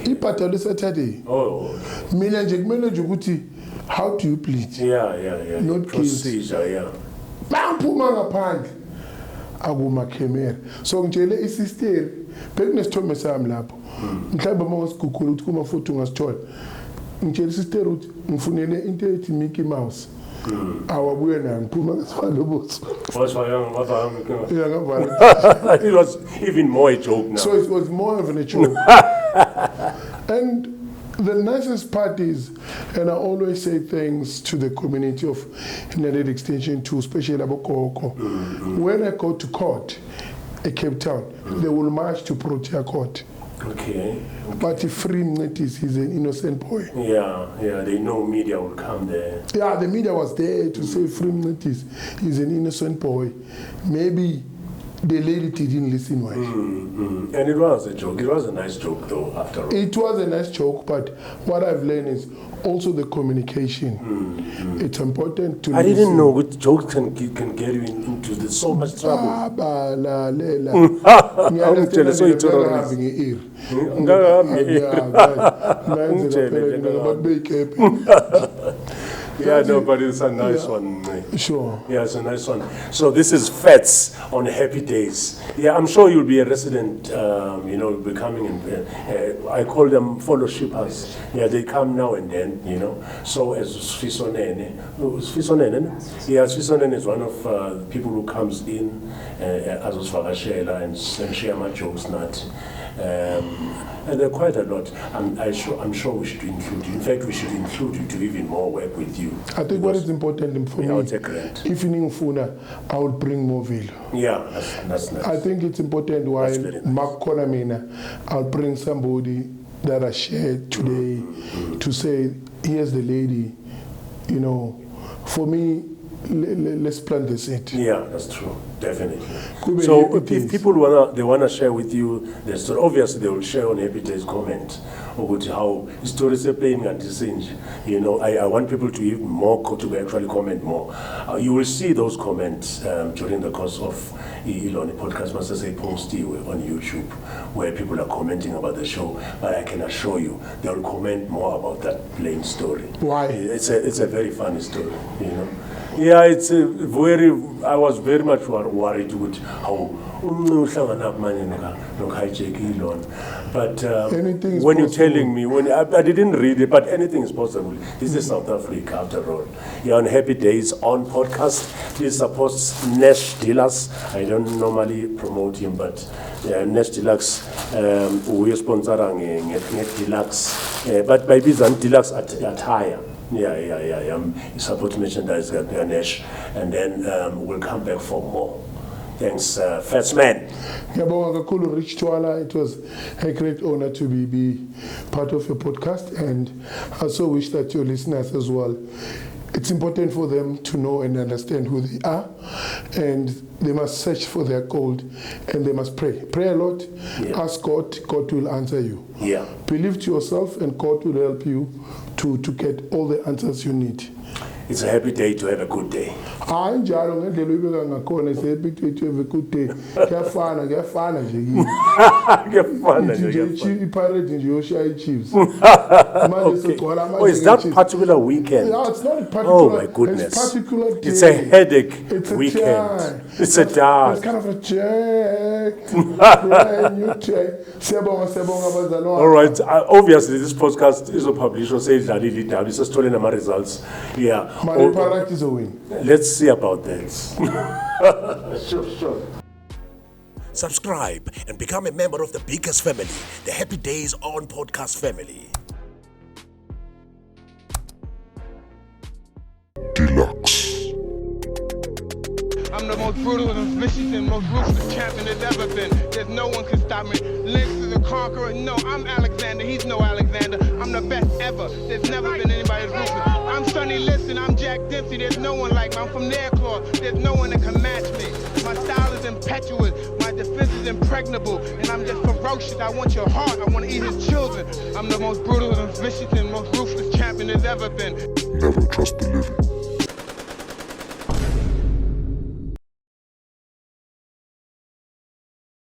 Ibhadalwe Saturday. Oh. Mina nje kumele nje ukuthi, how do you plead? Yeah. Not procedure, yeah. Baphuma ngaphandle akumakhemera. So ngitshele isister, bekunesithombe sami lapho. Mhlawumbe uma wasigugula ukuthi kuma futhi ungasithola. Ngitshela isister ukuthi ngifunele into ethi Mickey Mouse. Awabuye na ngiphuma ngesifalo boso. It was even more a joke now. So it was more of a joke. And the nicest part is, and I always say thanks to the community of United Extension 2, especially Abokoko. When I go to court in Cape Town, they will march to Protea Court. Okay. But if free notice, he's an innocent boy. Yeah, they know media will come there. Yeah, the media was there to say free notice, he's an innocent boy. Maybe the lady didn't listen why. And it was a joke. It was a nice joke though, after all. It was a nice joke, but what I've learned is also the communication. It's important to I didn't know which jokes can get you into so much trouble. I'm jealous, so it's having an ear. Yeah, no, but it's a nice one. Sure. Yeah, it's a nice one. So this is Fats on Happy Days. Yeah, I'm sure you'll be a resident, you'll be coming in. I call them fellowshippers. Yeah, they come now and then, So as Sfisonene. Yeah, Sfisonene is one of the people who comes in as Usfagashela and share my jokes, not. And there are quite a lot. I'm sure we should include you. In fact, we should include you to even more work with you. I think what is important for me, if in Funa, I will bring more value. Yeah, that's nice. I think it's important while Mark Konamina, I'll bring somebody that I shared today to say, here's the lady, for me, let's plant the seed. Yeah, that's true. Definitely. So if people wanna share with you the story, obviously they will share on Happy Days comment about how stories are playing and change. I want people to even more to actually comment more. You will see those comments during the course of the podcast must say post on YouTube where people are commenting about the show. But I can assure you they will comment more about that plain story. Why? It's a very funny story. Yeah, it's I was very much worried with how but when you're telling me, I didn't read it, but anything is possible. This is South Africa after all. You're on Happy Days on podcast. Please support Nash Deluxe. I don't normally promote him, but Nash Deluxe, we sponsor Deluxe, but by Bizan Deluxe attire. Yeah. Support merchandise Ganesh, and then we'll come back for more. Thanks, Fats Man. Rich Twala, it was a great honor to be part of your podcast, and I also wish that your listeners as well. It's important for them to know and understand who they are, and they must search for their gold, and they must pray. Pray a lot. Yeah. Ask God. God will answer you. Yeah. Believe to yourself, and God will help you to get all the answers you need. It's a happy day to have a good day. Njalo ngendlela uyibeka ngakhona it's a happy day to have a good day. Kuyafana nje kimi. Kuyafana nje. Iparade nje yoshaya iChiefs. Oh, is that particular weekend? No, it's not particular. Oh my goodness. It's particular day. It's a headache weekend. It's a dark. It's kind of a check. New check. All right. Obviously, this podcast is a publisher. Say that it's a story number results. Yeah. My product is a win. Let's see about that. Sure. Subscribe and become a member of the biggest family, the Happy Days on Podcast family. the most brutal and vicious and most ruthless champion there's ever been. There's no one can stop me. Lynx is a conqueror. No, I'm Alexander. He's no Alexander. I'm the best ever. There's never been anybody as ruthless. I'm Sonny Liston. I'm Jack Dempsey. There's no one like me. I'm from Nairclaw. There's no one that can match me. My style is impetuous. My defense is impregnable. And I'm just ferocious. I want your heart. I want to eat his children. I'm the most brutal and vicious and most ruthless champion there's ever been. Never trust the living.